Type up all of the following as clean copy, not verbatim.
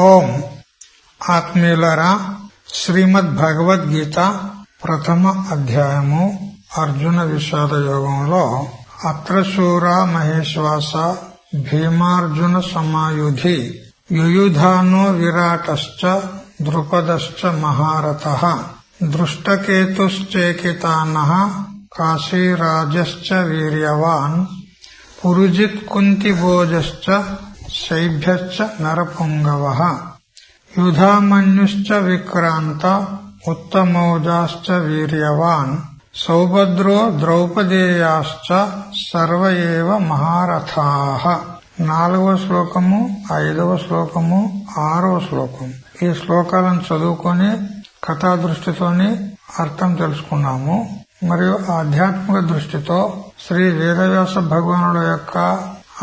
ఓం ఆత్మీయులారా, శ్రీమద్ భగవద్గీత ప్రథమ అధ్యాయము అర్జున విషాద యోగంలో అత్రశూర మహేశ్వాస భీమార్జున సమాయుధి యుయుధానో విరాటశ్చ ద్రుపదశ్చ మహారథః దృష్టకేతుశ్చేకితానః కాశీరాజశ్చ వీర్యవాన్ పురుజిత్ కుంతిభోజశ్చ శైభ్యశ్చ నరపుంగవః యుధామన్యుశ్చ విక్రాంత ఉత్తమౌజాశ్చ వీర్యవాన్ సౌభద్రో ద్రౌపదేయాశ్చ సర్వ ఏవ మహారథాః. 4వ శ్లోకము, 5వ శ్లోకము, 6వ శ్లోకం. ఈ శ్లోకాలను చదువుకొని కథా దృష్టితోని అర్థం తెలుసుకున్నాము. మరియు ఆధ్యాత్మిక దృష్టితో శ్రీ వేదవ్యాస భగవానుడు యొక్క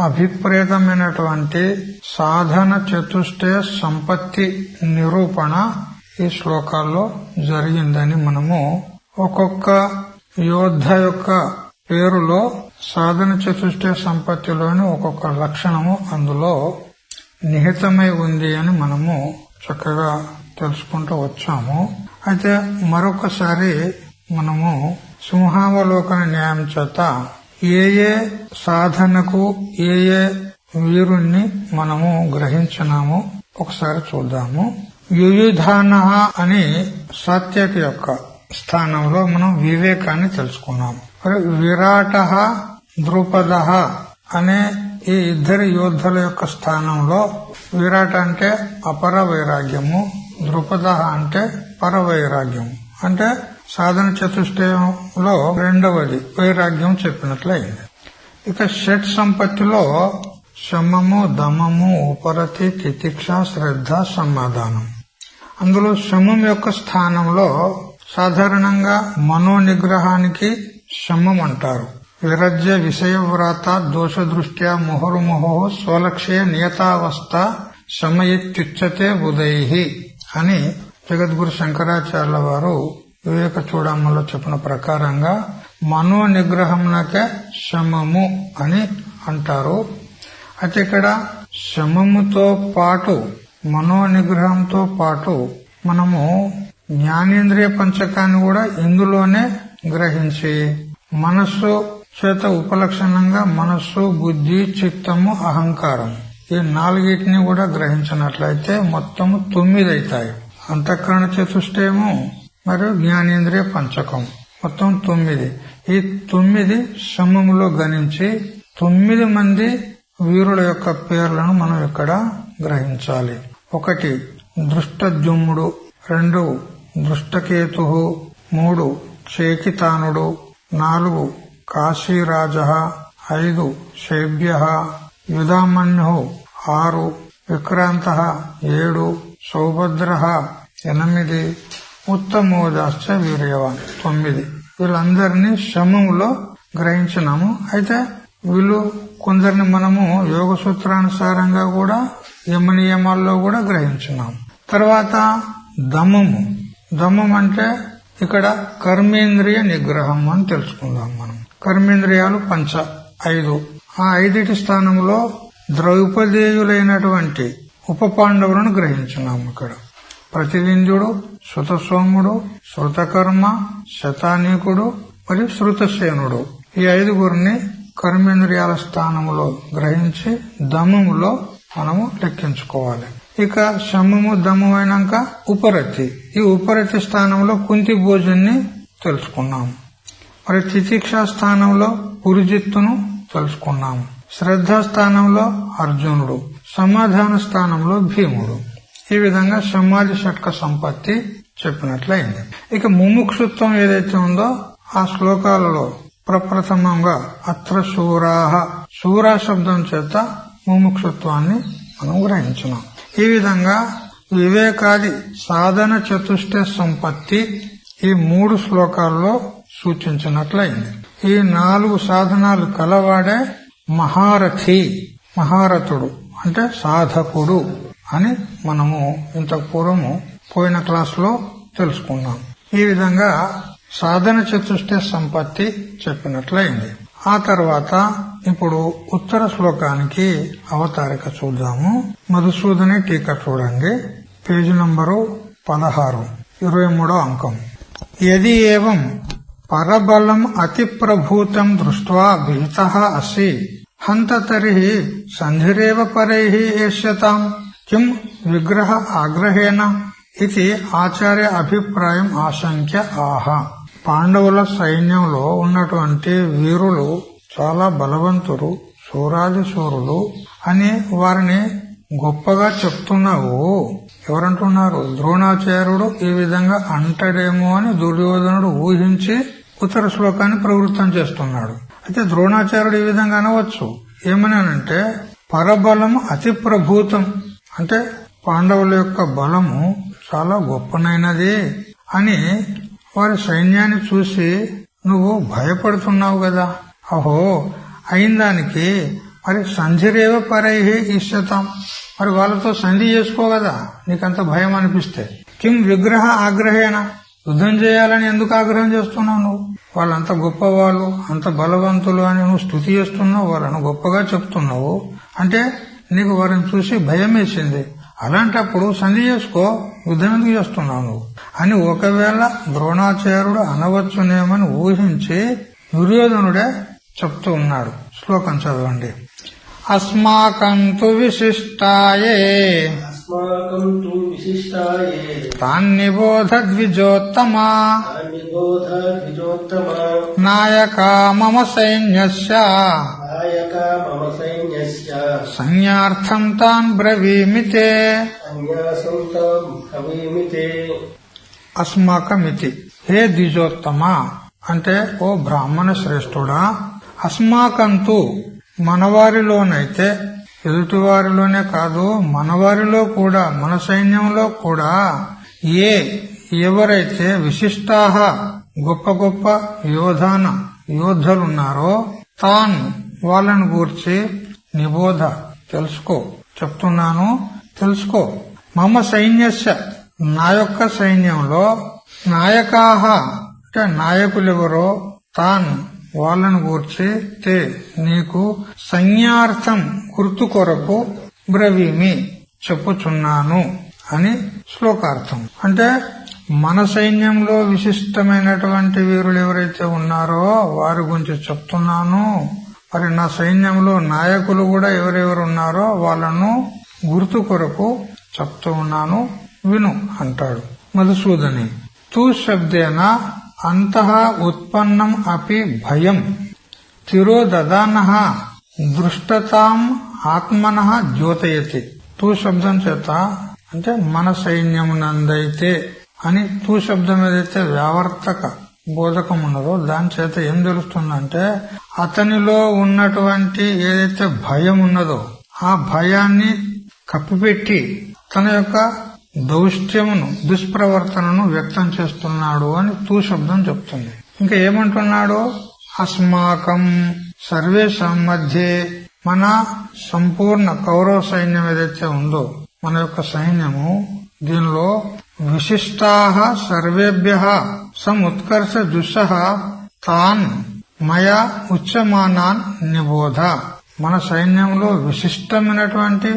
అభిప్రేతమైనటువంటి సాధన చతుష్టయ సంపత్తి నిరూపణ ఈ శ్లోకాల్లో జరిగిందని మనము ఒక్కొక్క యోద్ధ యొక్క పేరులో సాధన చతుష్టయ సంపత్తిలోని ఒక్కొక్క లక్షణము అందులో నిహితమై ఉంది అని మనము చక్కగా తెలుసుకుంటూ వచ్చాము. అయితే మరొకసారి మనము సింహావలోకన న్యాయం చేత ఏ సాధనకు ఏ వీరుణ్ణి మనము గ్రహించినాము ఒకసారి చూద్దాము. యుయుధాన అని సాత్యకి యొక్క స్థానంలో మనం వివేకాన్ని తెలుసుకున్నాము. విరాట ద్రుపద అనే ఈ ఇద్దరి యోధుల యొక్క స్థానంలో విరాట అంటే అపర వైరాగ్యము, ద్రుపద అంటే పర వైరాగ్యము. అంటే సాధన చతుష్టయంలో రెండవది వైరాగ్యం చెప్పినట్లయింది. ఇక షట్ సంపత్తిలో శమము, దమము, ఉపరతి, తితిక్ష, శ్రద్ధ, సమాధానం. అందులో శమం యొక్క స్థానంలో సాధారణంగా మనో నిగ్రహానికి శమం అంటారు. విరజ్య విషయవ్రాత దోష దృష్ట్యా ముహుర్ముహు స్వలక్ష్య నియతావస్థ శమయిత్యుచ్యతే బుధైః అని జగద్గురు శంకరాచార్యుల వారు వివేక చూడమ్మలో చెప్పిన ప్రకారంగా మనో నిగ్రహంనకే శమము అని అంటారు. అయితే ఇక్కడ శమముతో పాటు మనో నిగ్రహంతో పాటు మనము జ్ఞానేంద్రియ పంచకాన్ని కూడా ఇందులోనే గ్రహించి మనస్సు చేత ఉపలక్షణంగా మనస్సు, బుద్ధి, చిత్తము, అహంకారం ఈ 4 కూడా గ్రహించినట్లయితే మొత్తము 9 అవుతాయి. అంతఃకరణ చతుష్టయము మరియు జ్ఞానేంద్రియ పంచకం మొత్తం 9. ఈ 9 శమములో గణించి 9 మంది వీరుల యొక్క పేర్లను మనం ఇక్కడ గ్రహించాలి. 1 దృష్టద్యుమ్నుడు, 2 దృష్టకేతు, 3 చేకితానుడు, 4 కాశీరాజ, 5 శైభ్యః, యుధామన్యు, 6 విక్రాంత, 7 సౌభద్రః, 8 ఉత్తమోజాశ్చ వీర్యవాన్, 9. వీళ్ళందరినీ శమములో గ్రహించినాము. అయితే వీళ్ళు కొందరిని మనము యోగ సూత్రానుసారంగా కూడా యమనియమాల్లో కూడా గ్రహించినాము. తర్వాత దమము. దమం అంటే ఇక్కడ కర్మేంద్రియ నిగ్రహం అని తెలుసుకుందాం. మనం కర్మేంద్రియాలు 5. ఆ 5 స్థానంలో ద్రౌపదేయులైనటువంటి ఉప పాండవులను గ్రహించినాము. ఇక్కడ ప్రతివింధ్యుడు, శృతసోముడు, శృతకర్మ, శతానీకుడు మరియు శృతసేనుడు ఈ 5 కర్మేంద్రియాల స్థానంలో గ్రహించి దమములో మనము లెక్కించుకోవాలి. ఇక శమము, దమము అయినాక ఉపరతి. ఈ ఉపరతి స్థానంలో కుంతి భోజుని తెలుసుకున్నాము. మరి తితిక్షా స్థానంలో పురుజిత్తును తెలుసుకున్నాము. శ్రద్ధా స్థానంలో అర్జునుడు, సమాధాన స్థానంలో భీముడు. ఈ విధంగా సమాధి షట్క సంపత్తి చెప్పినట్లయింది. ఇక ముముక్షుత్వం ఏదైతే ఉందో ఆ శ్లోకాలలో ప్రప్రథమంగా అత్ర శూరాహ, శూరా శబ్దం చేత ముముక్షుత్వాన్ని మనం గ్రహించున్నాం. ఈ విధంగా వివేకాది సాధన చతుష్టయ సంపత్తి ఈ 3 శ్లోకాల్లో సూచించినట్లయింది. ఈ 4 సాధనాలు కలవాడే మహారథి, మహారథుడు అంటే సాధకుడు అని మనము ఇంతకు పూర్వము పోయిన క్లాసులో తెలుసుకున్నాం. ఈ విధంగా సాధన చతుష్టయ సంపత్తి చెప్పినట్లయింది. ఆ తర్వాత ఇప్పుడు ఉత్తర శ్లోకానికి అవతారిక చూద్దాము. మధుసూదని టీకా చూడండి, పేజీ నంబరు 16, 23వ అంకం. యది ఏవం పరబలం అతి ప్రభూతం దృష్ట్వా భీతః అసి హంత తర్హి సంధిరేవ పరైః ఏష్యతాం కిం విగ్రహ ఆగ్రహేణ ఇది ఆచార్య అభిప్రాయం ఆశంక్య ఆహ. పాండవుల సైన్యంలో ఉన్నటువంటి వీరులు చాలా బలవంతులు, శూరాది శూరులు అని వారిని గొప్పగా చెప్తున్నావు. ఎవరంటున్నారు? ద్రోణాచార్యుడు ఈ విధంగా అంటాడేమో అని దుర్యోధనుడు ఊహించి ఉత్తర శ్లోకాన్ని ప్రవృత్తం చేస్తున్నాడు. అయితే ద్రోణాచార్యుడు ఈ విధంగా అనవచ్చు. ఏమనంటే పరబలం అతి ప్రభూతం అంటే పాండవుల యొక్క బలము చాలా గొప్పనైనది అని వారి సైన్యాన్ని చూసి నువ్వు భయపడుతున్నావు కదా. అహో అయిన దానికి మరి సంధిరేవ పరైహి ఇష్టతాం, మరి వాళ్ళతో సంధి చేసుకో కదా నీకంత భయం అనిపిస్తే. కిం విగ్రహ ఆగ్రహేణ, యుద్ధం చేయాలని ఎందుకు ఆగ్రహం చేస్తున్నావు? నువ్వు వాళ్ళంత గొప్పవాళ్ళు, అంత బలవంతులు అని నువ్వు స్తుతి చేస్తున్నావు, వాళ్ళను గొప్పగా చెప్తున్నావు అంటే నీకు వారిని చూసి భయం వేసింది. అలాంటప్పుడు సంధి చేసుకో, యుద్ధం ఎందుకు చేస్తున్నావు నువ్వు అని ఒకవేళ ద్రోణాచార్యుడు అనవచ్చునేమని ఊహించి దుర్యోధనుడే చెప్తూ ఉన్నాడు. శ్లోకం చదవండి. అస్మాకంతు విశిష్టాయే తాన్నిబోధ ద్విజోత్తమా నాయకా మమ సైన్యస్య సంజ్ఞార్థం తాన్ బ్రవీమితే. అస్మాకమితి, హే ద్విజోత్తమ అంటే ఓ బ్రాహ్మణ శ్రేష్ఠుడా, అస్మాకంతు మనవారిలోనైతే, ఎదుటివారిలోనే కాదు మనవారిలో కూడా, మన సైన్యంలో కూడా ఎవరైతే విశిష్టాహ గొప్ప గొప్ప యోధులున్నారో తాన్ వాళ్ళని గూర్చి నిబోధ తెలుసుకో, చెప్తున్నాను తెలుసుకో. మమ సైన్యస్య నా యొక్క సైన్యంలో నాయకాహ అంటే నాయకులెవరో తాన్ వాళ్ళను గూర్చి తే నీకు సంజ్ఞార్థం గుర్తు కొరకు బ్రవీమి చెప్పుచున్నాను అని శ్లోకార్థం. అంటే మన సైన్యంలో విశిష్టమైనటువంటి వీరులు ఎవరైతే ఉన్నారో వారి గురించి చెప్తున్నాను. మరి నా సైన్యంలో నాయకులు కూడా ఎవరెవరు ఉన్నారో వాళ్ళను గుర్తు కొరకు చెప్తూ ఉన్నాను, విను అంటాడు. మధుసూదని తూ శబ్దేన అంతః ఉత్పన్నం అపి భయం తిరోదదానః దృష్టతాం ఆత్మనః ద్యోతయతి. తూ శబ్దం చేత అంటే మన సైన్యమునందైతే అని తూ శబ్దం ఏదైతే వ్యావర్తక బోధకం ఉన్నదో దాని చేత ఏం తెలుస్తుందంటే అతనిలో ఉన్నటువంటి ఏదైతే భయం ఉన్నదో ఆ భయాన్ని కప్పిపెట్టి తన యొక్క దౌష్ట్యమును దుష్ప్రవర్తనను వ్యక్తం చేస్తున్నాడు అని తూ శబ్దం చెప్తుంది. ఇంకా ఏమంటున్నాడు? అస్మాకం సర్వేషాం మధ్యే, మన సంపూర్ణ కౌరవ సైన్యం ఏదైతే ఉందో మన యొక్క సైన్యము దీనిలో విశిష్టాః సర్వేభ్యః సముత్కర్ష జుషః తాన్ మయా ఉచ్యమానాన్ నిబోధ. మన సైన్యంలో విశిష్టమైనటువంటి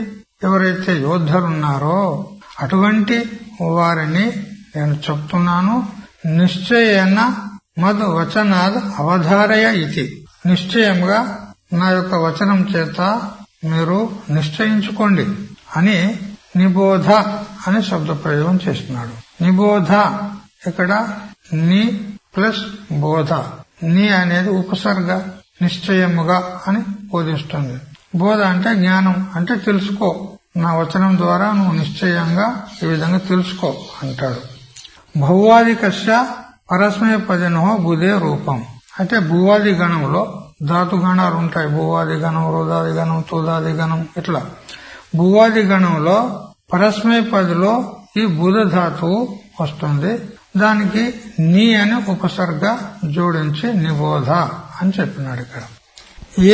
ఎవరైతే యోధులున్నారో అటువంటి వారిని నేను చెప్తున్నాను. నిశ్చయేన మద్ వచనాద్ అవధారయ ఇతి, నిశ్చయంగా నా యొక్క వచనం చేత మీరు నిశ్చయించుకోండి అని నిబోధ అని శబ్ద ప్రయోగం చేస్తున్నాడు. నిబోధ ఇక్కడ ని ప్లస్ బోధ, ని అనేది ఉపసర్గ, నిశ్చయముగా అని బోధిస్తుంది. బోధ అంటే జ్ఞానం, అంటే తెలుసుకో, నా వచనం ద్వారా నువ్వు నిశ్చయంగా ఈ విధంగా తెలుసుకో అంటాడు. భౌవాదికస్య పరస్మయపదినో బుధే రూపం అంటే భూవాది గణంలో ధాతు గణాలు ఉంటాయి. భూవాది గణం, రోదాది గణం, తూదాది గణం, ఇట్లా భూవాది గణంలో పరస్మయపదిలో ఈ బుధ ధాతువు వస్తుంది. దానికి నీ అని ఉపసర్గ జోడించి నిబోధ అని చెప్పినాడు ఇక్కడ.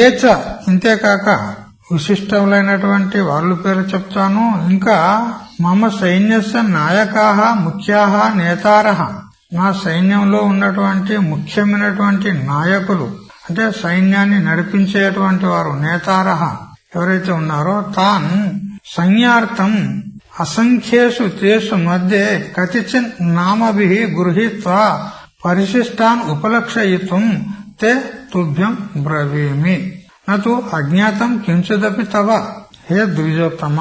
ఏచ ఇంతేకాక విశిష్టములైనటువంటి వాళ్ళ పేరు చెప్తాను. ఇంకా మమ సైన్యస్య నాయకాః ముఖ్యాః నేతారః, నా సైన్యంలో ఉన్నటువంటి ముఖ్యమైనటువంటి నాయకులు అంటే సైన్యాన్ని నడిపించేటువంటి వారు నేతారహ ఎవరైతే ఉన్నారో తాన్ సంజ్ఞార్థం అసంఖ్యేషు తేషు మధ్య కతిచిన్ నామభి గృహీత్వా పరిశిష్టాన్ ఉపలక్షయితుం తే తుభ్యం బ్రవీమి నతు అజ్ఞాతం కించిదపి తవ. హే ద్విజోత్తమ,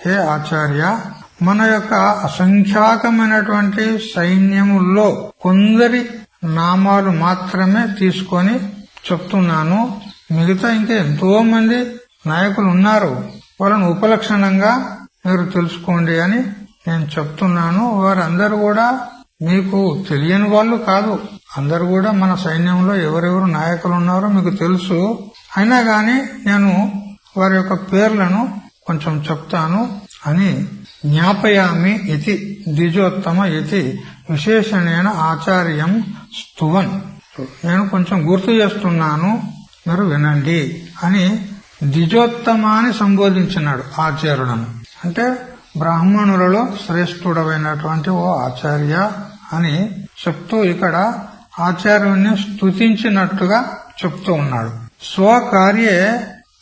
హే ఆచార్య, మన యొక్క అసంఖ్యాకమైనటువంటి సైన్యముల్లో కొందరి నామాలు మాత్రమే తీసుకొని చెప్తున్నాను. మిగతా ఇంకా ఎంతో మంది నాయకులు ఉన్నారు, వాళ్ళని ఉపలక్షణంగా మీరు తెలుసుకోండి అని నేను చెప్తున్నాను. వారందరూ కూడా మీకు తెలియని వాళ్ళు కాదు, అందరూ కూడా మన సైన్యంలో ఎవరెవరు నాయకులు ఉన్నారో మీకు తెలుసు. అయినా గాని నేను వారి యొక్క పేర్లను కొంచెం చెప్తాను అని జ్ఞాపయామి ఇది ద్విజోత్తమ ఇది విశేషణేన ఆచార్యం స్తువన్. నేను కొంచెం గుర్తు చేస్తున్నాను, మీరు వినండి అని ద్విజోత్తమాని సంబోధించినాడు ఆచార్యులను. అంటే బ్రాహ్మణులలో శ్రేష్ఠుడమైనటువంటి ఓ ఆచార్య అని చెప్తూ ఇక్కడ ఆచార్యుని స్తుతించినట్టుగా చెప్తూ ఉన్నాడు. స్వకార్యే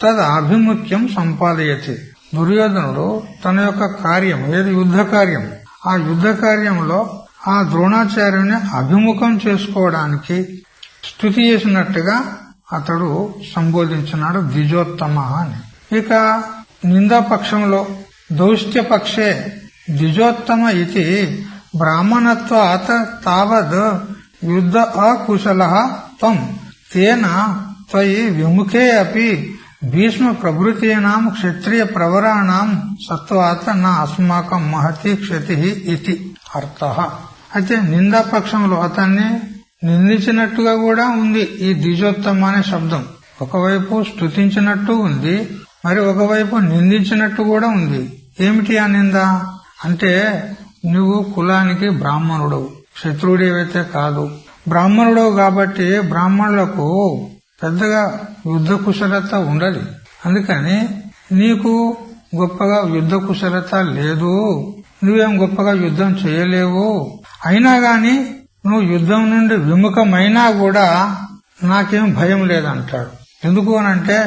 తదభిముఖ్యం సంపాదయతి. దుర్యోధనుడు తన యొక్క కార్యం ఏది యుద్ధ కార్యం, ఆ యుద్ధ కార్యంలో ఆ ద్రోణాచార్యుని అభిముఖం చేసుకోవడానికి స్తుతి చేసినట్టుగా అతడు సంబోధించినాడు ద్విజోత్తమ అని. ఇక నిందాపక్షంలో దౌష్ట్యపక్షే ద్విజోత్తమ ఇది బ్రాహ్మణత్వాత్ తావద్ యుద్ధ అకుశలః త్వం తేన త్వయి విముఖే అపి భీష్మ ప్రభృతీనాం క్షత్రియ ప్రవరాణం సత్వాత్ నా అస్మాకం మహతి క్షతి ఇది అర్థః. అయితే నిందాపక్షంలో అతన్ని నిందించినట్టుగా కూడా ఉంది ఈ ద్విజోత్తమ అనే శబ్దం. ఒకవైపు స్తుతించినట్టు ఉంది, మరి ఒకవైపు నిందించినట్టు కూడా ఉంది. ఏమిటి ఆ నింద అంటే, నువ్వు కులానికి బ్రాహ్మణుడవు, క్షత్రుడేవైతే కాదు, బ్రాహ్మణుడవు కాబట్టి బ్రాహ్మణులకు పెద్దగా యుద్ధ కుశలత ఉండదు, అందుకని నీకు గొప్పగా యుద్ధ కుశలత లేదు, నువ్వేం గొప్పగా యుద్ధం చేయలేవు. అయినా గాని నువ్వు యుద్ధం నుండి విముఖమైనా కూడా నాకేం భయం లేదంటాడు. ఎందుకు అనంటే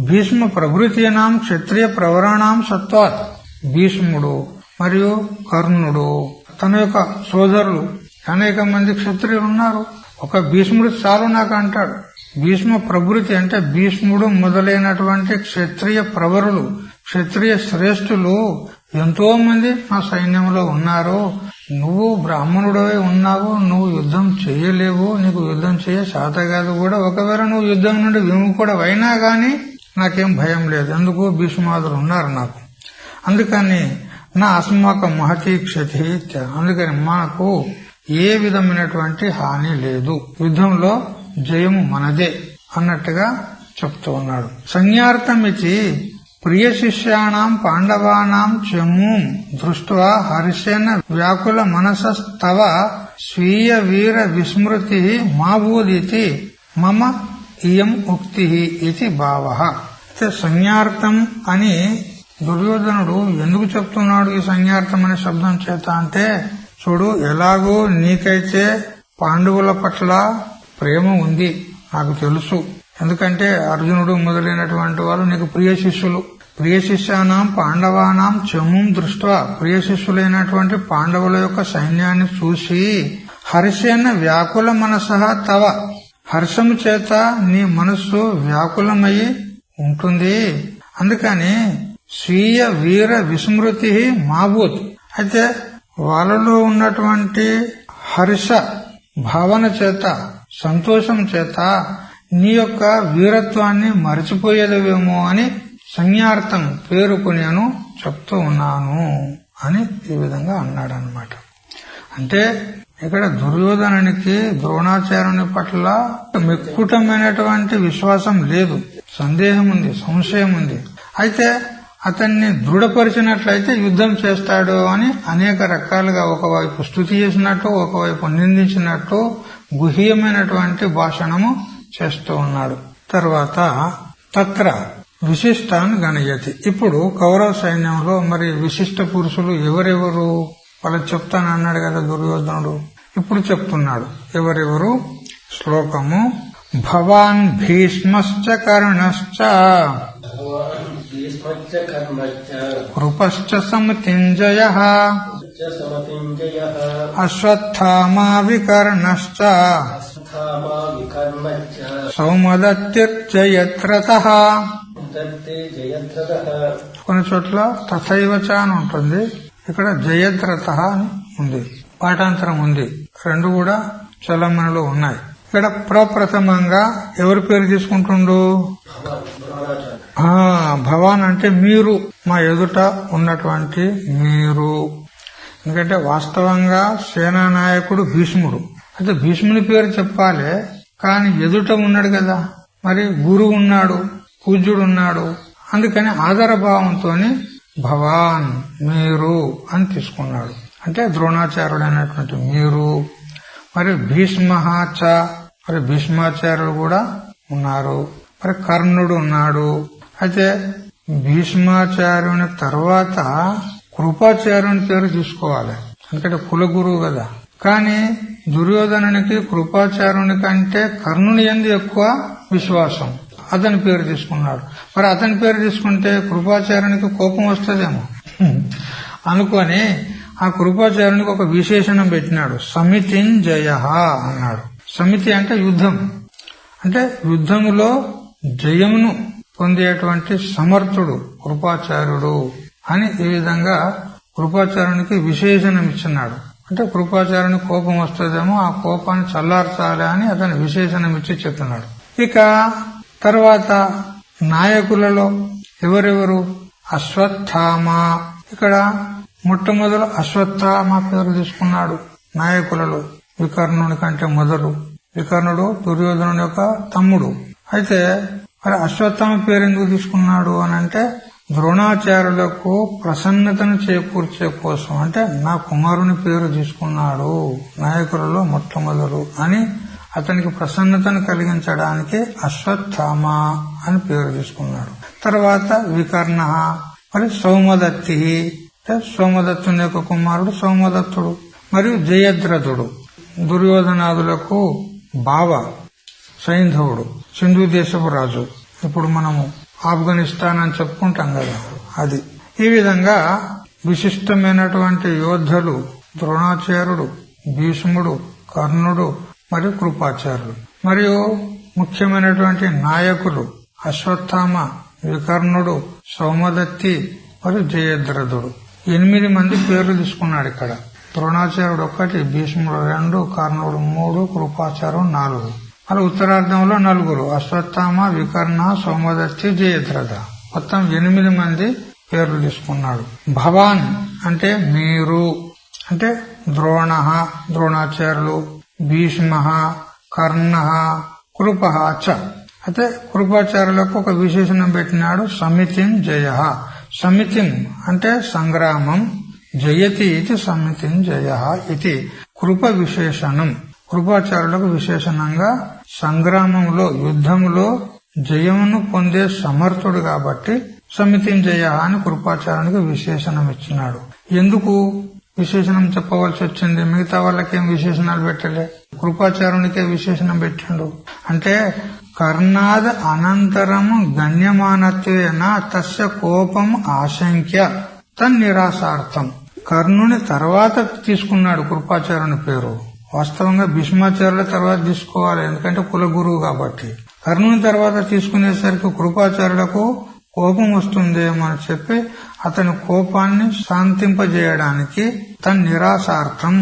భీష్మ ప్రభృతీనాం క్షత్రియ ప్రవరాణం సత్వాత్. భీష్ముడు మరియు కర్ణుడు తన యొక్క సోదరులు అనేక మంది క్షత్రియులు ఉన్నారు, ఒక భీష్ముడు చాలు నాకు అంటాడు. భీష్మ ప్రభృతి అంటే భీష్ముడు మొదలైనటువంటి క్షత్రియ ప్రవరులు, క్షత్రియ శ్రేష్ఠులు ఎంతో మంది నా సైన్యంలో ఉన్నారు. నువ్వు బ్రాహ్మణుడవే ఉన్నావు, నువ్వు యుద్ధం చేయలేవు, నీకు యుద్ధం చేయ శాత కాదు కూడా. ఒకవేళ నువ్వు యుద్ధం నుండి విముఖుడవైనా గాని నాకేం భయం లేదు, ఎందుకు భీష్మాదులు ఉన్నారు నాకు. అందుకని నా అస్మాక మహతి క్షతి, అందుకని మనకు ఏ విధమైనటువంటి హాని లేదు, యుద్ధంలో జయము మనదే అన్నట్టుగా చెప్తూ ఉన్నాడు. సంజ్ఞార్థమితి ప్రియ శిష్యాణం పాండవానాం చెమ్మూం దృష్ట్వా హర్షేణ వ్యాకుల మనసస్తవ స్వీయ వీర విస్మృతి మాభూదితి మమ ఇయం ఉక్తి ఇది భావః. సంజ్ఞార్థం అని దుర్యోధనుడు ఎందుకు చెప్తున్నాడు ఈ సంజ్ఞార్థం అనే శబ్దం చేత అంటే, చూడు ఎలాగో నీకైతే పాండవుల పట్ల ప్రేమ ఉంది నాకు తెలుసు, ఎందుకంటే అర్జునుడు మొదలైనటువంటి వాళ్ళు నీకు ప్రియ శిష్యులు. ప్రియ శిష్యానాం పాండవానాం చముం దృష్ట్వా, ప్రియ శిష్యులైనటువంటి పాండవుల యొక్క సైన్యాన్ని చూసి హర్షేన వ్యాకుల మనసః తవ, హర్షము చేత నీ మనస్సు వ్యాకులమయ్యి ఉంటుంది. అందుకని స్వీయ వీర విస్మృతి మాభూత్. అయితే వాళ్ళలో ఉన్నటువంటి హర్ష భావన చేత, సంతోషం చేత నీ యొక్క వీరత్వాన్ని మరిచిపోయేదేమో అని సంజ్ఞార్థం పేరుకు నేను చెప్తూ ఉన్నాను అని ఈ విధంగా అన్నాడనమాట. అంటే ఇక్కడ దుర్యోధనునికి ద్రోణాచార్యుని పట్ల మిక్కుటమైనటువంటి విశ్వాసం లేదు, సందేహం ఉంది, సంశయం ఉంది. అయితే అతన్ని దృఢపరిచినట్లయితే యుద్ధం చేస్తాడు అని అనేక రకాలుగా ఒకవైపు స్తుతి చేసినట్టు, ఒకవైపు నిందించినట్టు గుహ్యమైనటువంటి భాషణము చేస్తూ ఉన్నాడు. తర్వాత తత్ర విశిష్టాన్ గణయతి. ఇప్పుడు కౌరవ సైన్యంలో మరి విశిష్ట పురుషులు ఎవరెవరు వాళ్ళకి చెప్తానన్నాడు కదా దుర్యోధనుడు, ఇప్పుడు చెప్తున్నాడు ఎవరెవరు. శ్లోకము భవాన్ భీష్మశ్చ కర్ణశ్చ కృపశ్చ సమితింజయః అశ్వత్థామా వికర్ణశ్చ సౌమదత్తిర్జయత్రతః. కొన్ని చోట్ల తథైవచ అని ఉంటుంది, ఇక్కడ జయద్రతః అని ఉంది, పాఠాంతరం ఉంది. రెండు కూడా చలమణిలో ఉన్నాయి. ఇక్కడ ప్రప్రథమంగా ఎవరి పేరు తీసుకుంటుండు? భవాన్ అంటే మీరు, మా ఎదుట ఉన్నటువంటి మీరు. ఎందుకంటే వాస్తవంగా సేనానాయకుడు భీష్ముడు, అయితే భీష్ముని పేరు చెప్పాలి, కానీ ఎదుట ఉన్నాడు కదా, మరి గురువు ఉన్నాడు, పూజ్యుడు ఉన్నాడు, అందుకని ఆదరభావంతో భవాన్ మీరు అని తీసుకున్నాడు. అంటే ద్రోణాచార్యుడు అనేటువంటి మీరు. మరి భీష్మహాచ, మరి భీష్మాచార్యుడు కూడా ఉన్నారు, మరి కర్ణుడు ఉన్నాడు. అయితే భీష్మాచార్యుని తర్వాత కృపాచార్యుని పేరు తీసుకోవాలి, ఎందుకంటే కులగురువు కదా. కానీ దుర్యోధనునికి కృపాచార్యుని కంటే కర్ణుని యందు ఎక్కువ విశ్వాసం, అతని పేరు తీసుకున్నాడు. మరి అతని పేరు తీసుకుంటే కృపాచార్యునికి కోపం వస్తుందేమో అనుకొని ఆ కృపాచార్యునికి ఒక విశేషణం పెట్టినాడు, సమితింజయ అన్నాడు. సమితి అంటే యుద్ధం, అంటే యుద్ధములో జయమును పొందేటువంటి సమర్థుడు కృపాచార్యుడు అని ఈ విధంగా కృపాచార్యునికి విశేషణం ఇచ్చినాడు. అంటే కృపాచార్యుని కోపం వస్తుందేమో, ఆ కోపాన్ని చల్లార్చాలి అని అతని విశేషణం ఇచ్చి చెప్తున్నాడు. ఇక తర్వాత నాయకులలో ఎవరెవరు? అశ్వత్థామ. ఇక్కడ మొట్టమొదలు అశ్వత్థామ పేరు తీసుకున్నాడు నాయకులలో, వికర్ణుని కంటే మొదలు. వికర్ణుడు దుర్యోధనుని యొక్క తమ్ముడు. అయితే మరి అశ్వత్థామ పేరు ఎందుకు తీసుకున్నాడు అని అంటే ద్రోణాచార్యులకు ప్రసన్నతను చేకూర్చే కోసం, అంటే నా కుమారుని పేరు తీసుకున్నాడు నాయకులలో మొట్టమొదలు అని అతనికి ప్రసన్నతను కలిగించడానికి అశ్వత్థామ అని పేరు తీసుకున్నాడు. తర్వాత వికర్ణ, మరి సౌమదత్తి, సోమదత్తుని యొక్క కుమారుడు సౌమదత్తుడు. మరియు జయద్రథుడు దుర్యోధనాదులకు బావ సైంధవుడు, సింధు దేశపు రాజు. ఇప్పుడు మనము ఆఫ్ఘనిస్తాన్ అని చెప్పుకుంటాం కదా, అది. ఈ విధంగా విశిష్టమైనటువంటి యోధులు ద్రోణాచార్యుడు, భీష్ముడు, కర్ణుడు మరియు కృపాచార్యుడు. మరియు ముఖ్యమైనటువంటి నాయకులు అశ్వత్థామ, వికర్ణుడు, సౌమదత్తి మరియు జయద్రథుడు. 8 మంది పేర్లు తీసుకున్నాడు ఇక్కడ. ద్రోణాచార్యుడు 1, భీష్ముడు 2, కర్ణుడు 3, కృపాచార్యుడు 4. మరి ఉత్తరార్ధంలో 4, అశ్వత్థామ, వికర్ణ, సౌమదత్తి, జయద్రథ. మొత్తం 8 మంది పేర్లు తీసుకున్నాడు. భవాన్ అంటే మీరు, అంటే ద్రోణ, ద్రోణాచార్యులు, భీష్మ, కర్ణ, కృపః చ. అయితే కృపాచార్యులకు ఒక విశేషణం పెట్టినాడు, సమితిం జయ. సమితిం అంటే సంగ్రామం, జయతి ఇది సమితిం జయ ఇది కృప విశేషణం. కృపాచార్యులకు విశేషణంగా సంగ్రామంలో, యుద్ధంలో జయమును పొందే సమర్థుడు కాబట్టి సమితిం జయ అని కృపాచార్యునికి విశేషణం ఇచ్చినాడు. ఎందుకు విశేషణం చెప్పవలసి వచ్చింది? మిగతా వాళ్ళకేం విశేషణాలు పెట్టలే, కృపాచార్యునికే విశేషణం పెట్టిండు. అంటే కర్ణాద్ అనంతరం గణ్యమానత్వేన తస్య కోపం ఆశంక్య తన్నిరాసార్థం. కర్ణుని తర్వాత తీసుకున్నాడు కృపాచార్యుని పేరు. వాస్తవంగా భీష్మాచార్యుల తర్వాత తీసుకోవాలి, ఎందుకంటే కులగురువు కాబట్టి. కర్ణుని తర్వాత తీసుకునేసరికి కృపాచార్యులకు కోపం వస్తుందేమని చెప్పి అతని కోపాన్ని శాంతింపజేయడానికి తన నిరాశార్థం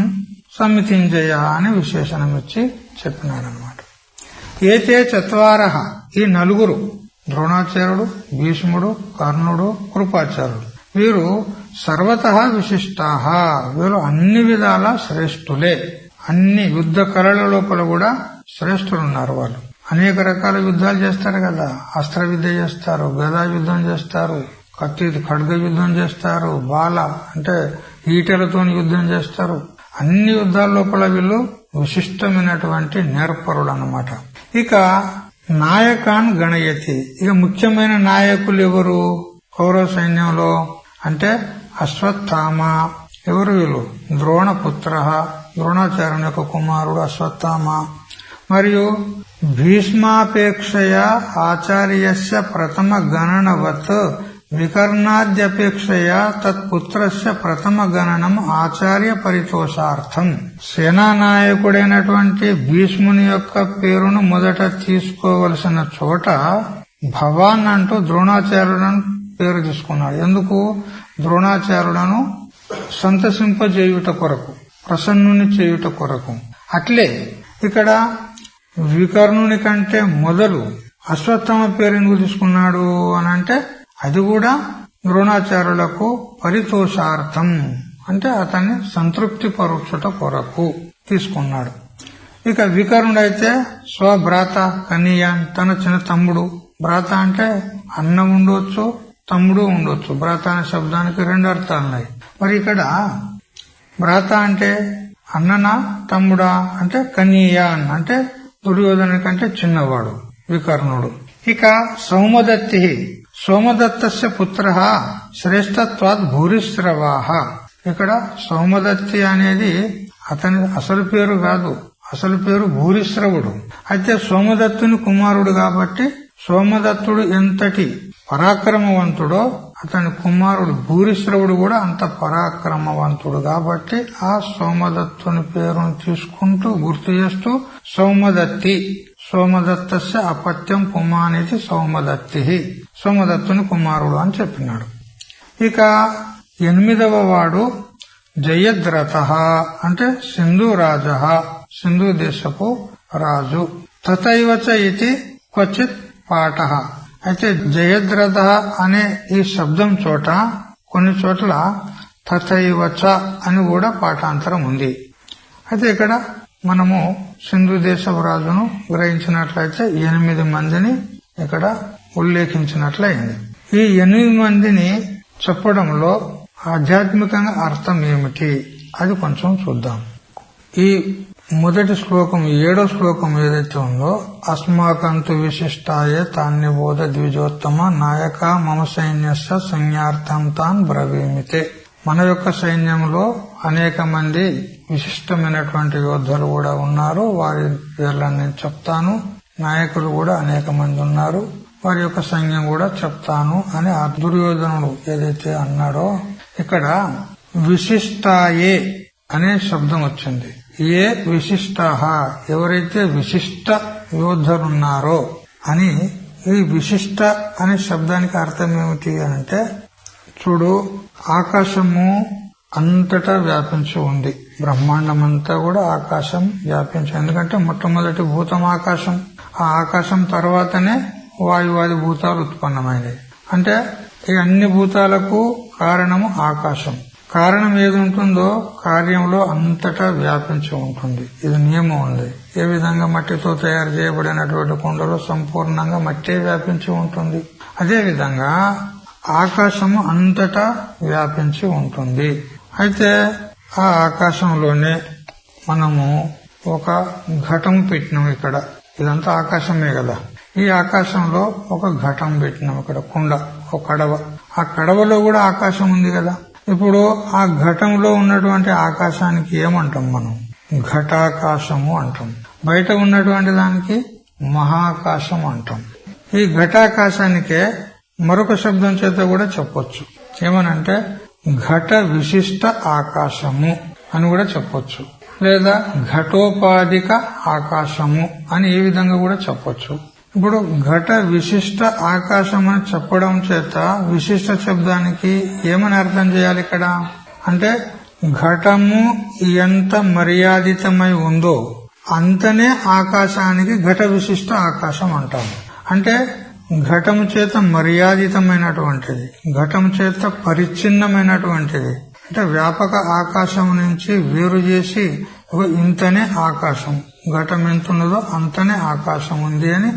సమితింజయ అని విశేషణం ఇచ్చి చెప్పినారన్నమాట. ఏతే 4, ఈ 4 ద్రోణాచార్యుడు, భీష్ముడు, కర్ణుడు, కృపాచార్యుడు, వీరు సర్వతః విశిష్టాః. వీరు అన్ని విధాల శ్రేష్ఠులే. అన్ని యుద్ధ కళల లోపల కూడా శ్రేష్ఠులున్నారు. వాళ్ళు అనేక రకాల యుద్ధాలు చేస్తారు కదా, అస్త్ర విద్య చేస్తారు, గదా యుద్ధం చేస్తారు, కత్తి ఖడ్గ యుద్ధం చేస్తారు, బాల అంటే ఈటెలతో యుద్ధం చేస్తారు. అన్ని యుద్ధాల లోపల వీళ్ళు విశిష్టమైనటువంటి నేర్పరులు అన్నమాట. ఇక నాయకాన్ గణయతి. ఇక ముఖ్యమైన నాయకులు ఎవరు కౌరవ సైన్యంలో అంటే అశ్వత్థామ. ఎవరు వీళ్ళు? ద్రోణపుత్ర, ద్రోణాచార్యుని యొక్క కుమారుడు అశ్వత్థామ. మరియు భీష్మాపేక్షయా ఆచార్యస్య ప్రథమ గణనవత్ వికర్ణాద్యపేక్షయా తత్పుత్రస్య ప్రథమ గణనం ఆచార్య పరితోషార్థం. సేనానాయకుడైనటువంటి భీష్ముని యొక్క పేరును మొదట తీసుకోవలసిన చోట భవాన్ అంటూ ద్రోణాచార్యులను పేరు తీసుకున్నాడు. ఎందుకు? ద్రోణాచార్యులను సంతసింపజేయుట కొరకు, ప్రసన్నుని చేయుట కొరకు. అట్లే ఇక్కడ వికర్ణుని కంటే మొదలు అశ్వత్థామ పేరు ఎందుకు తీసుకున్నాడు అనంటే అది కూడా ద్రోణాచార్యులకు పరితోషార్థం, అంటే అతన్ని సంతృప్తి పరుచుట కొరకు తీసుకున్నాడు. ఇక వికర్ణుడైతే స్వభ్రాత కనియాన్, తన చిన్న తమ్ముడు. భ్రాత అంటే అన్న ఉండొచ్చు, తమ్ముడు ఉండొచ్చు. భ్రాత అనే శబ్దానికి రెండు అర్థాలున్నాయి. మరి ఇక్కడ భ్రాత అంటే అన్ననా తమ్ముడా అంటే కనియాన్ అంటే దుర్యోధను కంటే చిన్నవాడు వికర్ణుడు. ఇక సౌమదత్తి, సోమదత్తస్య పుత్రః శ్రేష్టత్వాత్ భూరిశ్రవాః. ఇక్కడ సౌమదత్తి అనేది అతని అసలు పేరు కాదు, అసలు పేరు భూరిశ్రవుడు. అయితే సోమదత్తుని కుమారుడు కాబట్టి సోమదత్తుడు ఎంతటి పరాక్రమవంతుడో అతని కుమారుడు భూరిశ్రవుడు కూడా అంత పరాక్రమవంతుడు. కాబట్టి ఆ సోమదత్తుని పేరును తీసుకుంటూ గుర్తు చేస్తూ సౌమదత్తి, సోమదత్తస్య అపత్యం పుమానితి సౌమదత్తి, సోమదత్తుని కుమారుడు అని చెప్పినాడు. ఇక 8వ వాడు జయద్రథః అంటే సింధు రాజ, సింధు దేశపు రాజు. తథైవచ ఇది క్వచిత్ పాఠః. అయితే జయద్రథ అనే ఈ శబ్దం చోట కొన్ని చోట్ల తథైవచ అని కూడా పాఠాంతరం ఉంది. అయితే ఇక్కడ మనము సింధు దేశపు రాజును గ్రహించినట్లయితే 8 మందిని ఇక్కడ ఉల్లేఖించినట్లయింది. ఈ 8 మందిని చెప్పడంలో ఆధ్యాత్మికంగా అర్థం ఏమిటి అది కొంచెం చూద్దాం. ఈ మొదటి శ్లోకం 7వ శ్లోకం ఏదైతే ఉందో అస్మాకంతు విశిష్టాయే తాన్యబోధ ద్విజోత్తమ నాయక మమ సైన్యస్య సంజ్ఞార్థం తాన్ బ్రవీమితే. మన యొక్క సైన్యంలో అనేక మంది విశిష్టమైనటువంటి యోధులు కూడా ఉన్నారు, వారి పేర్లను నేను చెప్తాను. నాయకులు కూడా అనేక మంది ఉన్నారు, వారి యొక్క సైన్యం కూడా చెప్తాను అని ఆ దుర్యోధనుడు ఏదైతే అన్నాడో ఇక్కడ విశిష్టాయే అనే శబ్దం వచ్చింది. ఏ విశిష్ట, ఎవరైతే విశిష్ట యోధులున్నారో అని. ఈ విశిష్ట అనే శబ్దానికి అర్థం ఏమిటి అంటే చూడు, ఆకాశము అంతటా వ్యాపించి ఉంది, బ్రహ్మాండమంతా కూడా ఆకాశం వ్యాపించి. ఎందుకంటే మొట్టమొదటి భూతం ఆకాశం, ఆ ఆకాశం తర్వాతనే వాయువాది భూతాలు ఉత్పన్నమైనవి. అంటే ఈ అన్ని భూతాలకు కారణము ఆకాశం. కారణం ఏది ఉంటుందో కార్యంలో అంతటా వ్యాపించి ఉంటుంది. ఇది నియమం ఉంది. ఏ విధంగా మట్టితో తయారు చేయబడినటువంటి కుండలో సంపూర్ణంగా మట్టే వ్యాపించి ఉంటుంది, అదే విధంగా ఆకాశము అంతటా వ్యాపించి ఉంటుంది. అయితే ఆ ఆకాశంలోనే మనము ఒక ఘటం పెట్టినాం. ఇక్కడ ఇదంతా ఆకాశమే కదా. ఈ ఆకాశంలో ఒక ఘటం పెట్టినాం, ఇక్కడ కుండ, ఒక కడవ. ఆ కడవలో కూడా ఆకాశం ఉంది కదా. ఇప్పుడు ఆ ఘటంలో ఉన్నటువంటి ఆకాశానికి ఏమంటాం మనం? ఘటాకాశము అంటాం. బయట ఉన్నటువంటి దానికి మహాకాశం అంటాం. ఈ ఘటాకాశానికే మరొక శబ్దం చేత కూడా చెప్పొచ్చు. ఏమనంటే ఘట విశిష్ట ఆకాశము అని కూడా చెప్పొచ్చు, లేదా ఘటోపాధిక ఆకాశము అని ఈ విధంగా కూడా చెప్పొచ్చు. ఇప్పుడు ఘట విశిష్ట ఆకాశం అని చెప్పడం చేత విశిష్ట శబ్దానికి ఏమని అర్థం చేయాలి ఇక్కడ అంటే ఘటము ఎంత మర్యాదితమై ఉందో అంతనే ఆకాశానికి ఘట విశిష్ట ఆకాశం అంటాము. అంటే ఘటము చేత మర్యాదితమైనటువంటిది, ఘటము చేత పరిచ్ఛిన్నమైనటువంటిది. అంటే వ్యాపక ఆకాశం నుంచి వేరు చేసి ఇంతనే ఆకాశం, ఘటం ఎంత ఉన్నదో అంతనే ఆకాశం ఉంది అని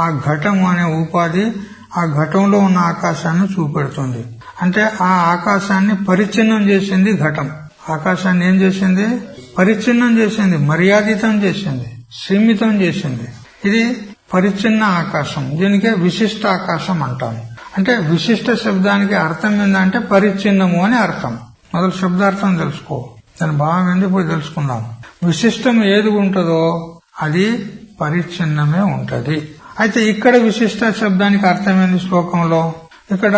ఆ ఘటము అనే ఉపాధి ఆ ఘటంలో ఉన్న ఆకాశాన్ని చూపెడుతుంది. అంటే ఆ ఆకాశాన్ని పరిచ్ఛిన్నం చేసింది ఘటం. ఆకాశాన్ని ఏం చేసింది? పరిచ్ఛిన్నం చేసింది, మర్యాదితం చేసింది, సీమితం చేసింది. ఇది పరిచ్ఛిన్న ఆకాశం, దీనికే విశిష్ట ఆకాశం అంటాము. అంటే విశిష్ట శబ్దానికి అర్థం ఏంటంటే పరిచ్ఛిన్నము అని అర్థం. మొదలు శబ్దార్థం తెలుసుకో, దాని భావం ఏంది ఇప్పుడు తెలుసుకుందాం. విశిష్టం ఏది ఉంటుందో అది పరిచ్ఛిన్నమే ఉంటది. అయితే ఇక్కడ విశిష్ట శబ్దానికి అర్థమైంది శ్లోకంలో. ఇక్కడ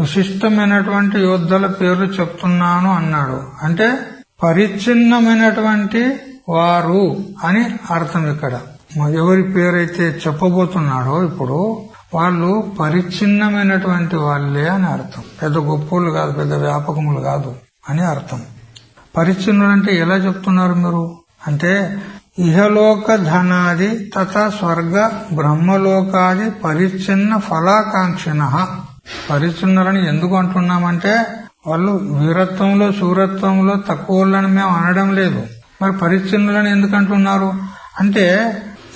విశిష్టమైనటువంటి యోద్ధుల పేర్లు చెప్తున్నాను అన్నాడు అంటే పరిచ్ఛిన్నమైనటువంటి వారు అని అర్థం. ఇక్కడ ఎవరి పేరైతే చెప్పబోతున్నాడో ఇప్పుడు వాళ్ళు పరిచ్ఛిన్నమైనటువంటి వాళ్ళే అని అర్థం. పెద్ద గొప్పలు కాదు, పెద్ద వ్యాపకములు కాదు అని అర్థం. పరిచ్ఛిన్నులు అంటే ఎలా చెప్తున్నారు మీరు అంటే ఇహలోక ధనాది తథా స్వర్గ బ్రహ్మలోకాది పరిచ్ఛిన్న ఫలాకాంక్షిణ. పరిచ్ఛిన్నులని ఎందుకు అంటున్నామంటే వాళ్ళు వీరత్వంలో శూరత్వంలో తక్కువలని మేము అనడం లేదు. మరి పరిచ్ఛిన్నులని ఎందుకు అంటున్నారు అంటే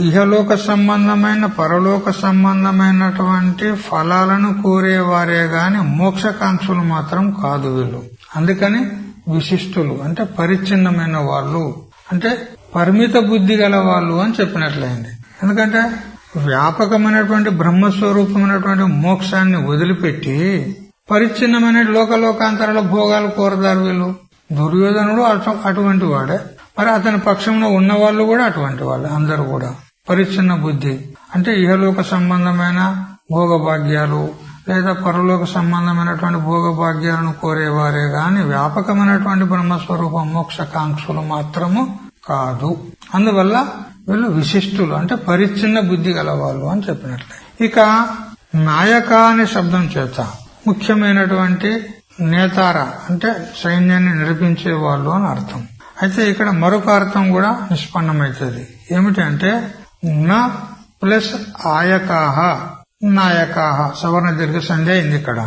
ఇహలోక సంబంధమైన పరలోక సంబంధమైనటువంటి ఫలాలను కోరేవారే గాని మోక్షకాంక్షలు మాత్రం కాదు వీళ్ళు. అందుకని విశిష్టులు అంటే పరిచ్ఛిన్నమైన వాళ్ళు అంటే పరిమిత బుద్ధి గల వాళ్ళు అని చెప్పినట్లయింది. ఎందుకంటే వ్యాపకమైనటువంటి బ్రహ్మస్వరూపమైనటువంటి మోక్షాన్ని వదిలిపెట్టి పరిచ్ఛిన్నమైన లోకలోకాంతరాల భోగాలు కోరదారు వీళ్ళు. దుర్యోధనుడు అటువంటి వాడే, మరి అతని పక్షంలో ఉన్న వాళ్ళు కూడా అటువంటి వాళ్ళే. అందరూ కూడా పరిచ్ఛిన్న బుద్ధి అంటే ఇహలోక సంబంధమైన భోగభాగ్యాలు లేదా పరలోక సంబంధమైనటువంటి భోగభాగ్యాలను కోరేవారే గాని వ్యాపకమైనటువంటి బ్రహ్మస్వరూప మోక్షకాంక్షలు మాత్రము కాదు. అందువల్ల వీళ్ళు విశిష్టులు అంటే పరిచ్ఛిన్న బుద్ధి గలవాళ్ళు అని చెప్పినట్లే. ఇక నాయక అనే శబ్దం చేత ముఖ్యమైనటువంటి నేతార అంటే సైన్యాన్ని నడిపించే వాళ్ళు అని అర్థం. అయితే ఇక్కడ మరొక అర్థం కూడా నిష్పన్నమైతుంది. ఏమిటి అంటే న ప్లస్ ఆయకాహ నాయకాహ సవర్ణ దీర్ఘ సంధ్య అయింది. ఇక్కడ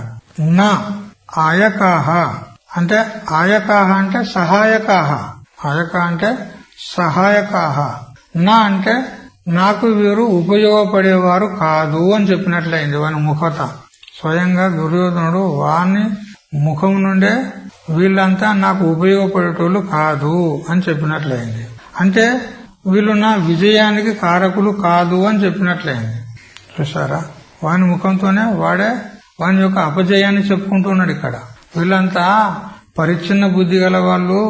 నా ఆయకాహ అంటే ఆయకాహ అంటే సహాయకాహ, ఆయక అంటే సహాయకాహ, నా అంటే నాకు వీరు ఉపయోగపడేవారు కాదు అని చెప్పినట్లయింది. వాని ముఖత స్వయంగా దుర్యోధనుడు వాని ముఖం నుండే వీళ్ళంతా నాకు ఉపయోగపడేటోళ్ళు కాదు అని చెప్పినట్లయింది. అంటే వీళ్ళు నా విజయానికి కారకులు కాదు అని చెప్పినట్లయింది. చూసారా, వాని ముఖంతోనే వాడే వాని యొక్క అపజయాన్ని చెప్పుకుంటున్నాడు. ఇక్కడ వీళ్ళంతా పరిచ్ఛిన్న బుద్ధి గల వాళ్ళు,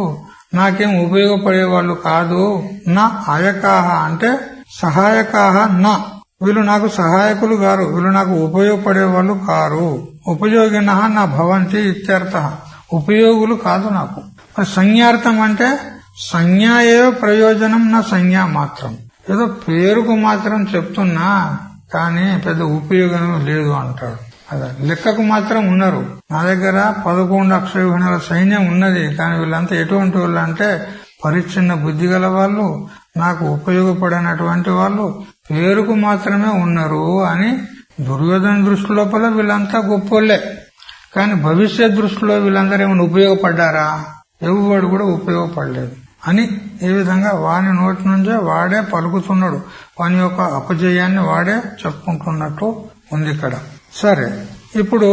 నాకేం ఉపయోగపడే వాళ్ళు కాదు. నా ఆయకాహ అంటే సహాయకాహ నా, వీళ్ళు నాకు సహాయకులు గారు, వీళ్ళు నాకు ఉపయోగపడే వాళ్ళు కారు. ఉపయోగిన నా భవంతి ఇత్యర్థ, ఉపయోగులు కాదు నాకు. సంజ్ఞార్థం అంటే సంజ్ఞా ఏ ప్రయోజనం నా సంజ్ఞా మాత్రం, ఏదో పేరుకు మాత్రం చెప్తున్నా కానీ పెద్ద ఉపయోగం లేదు అంటాడు. అదే లెక్కకు మాత్రం ఉన్నారు. నా దగ్గర 11 అక్షయగణాల సైన్యం ఉన్నది, కానీ వీళ్ళంతా ఎటువంటి వాళ్ళు అంటే పరిచ్ఛిన్న బుద్ధి గల వాళ్ళు, నాకు ఉపయోగపడినటువంటి వాళ్ళు, పేరుకు మాత్రమే ఉన్నారు అని దుర్యోధన దృష్టి లోపల వీళ్ళంతా గొప్పోళ్లే. కానీ భవిష్యత్ దృష్టిలో వీళ్ళందరూ ఏమైనా ఉపయోగపడ్డారా? ఎవడు కూడా ఉపయోగపడలేదు అని ఈ విధంగా వాని నోటి నుంచే వాడే పలుకుతున్నాడు. వాని యొక్క అపజయాన్ని వాడే చెప్పుకుంటున్నట్టు ఉంది ఇక్కడ. సరే, ఇప్పుడు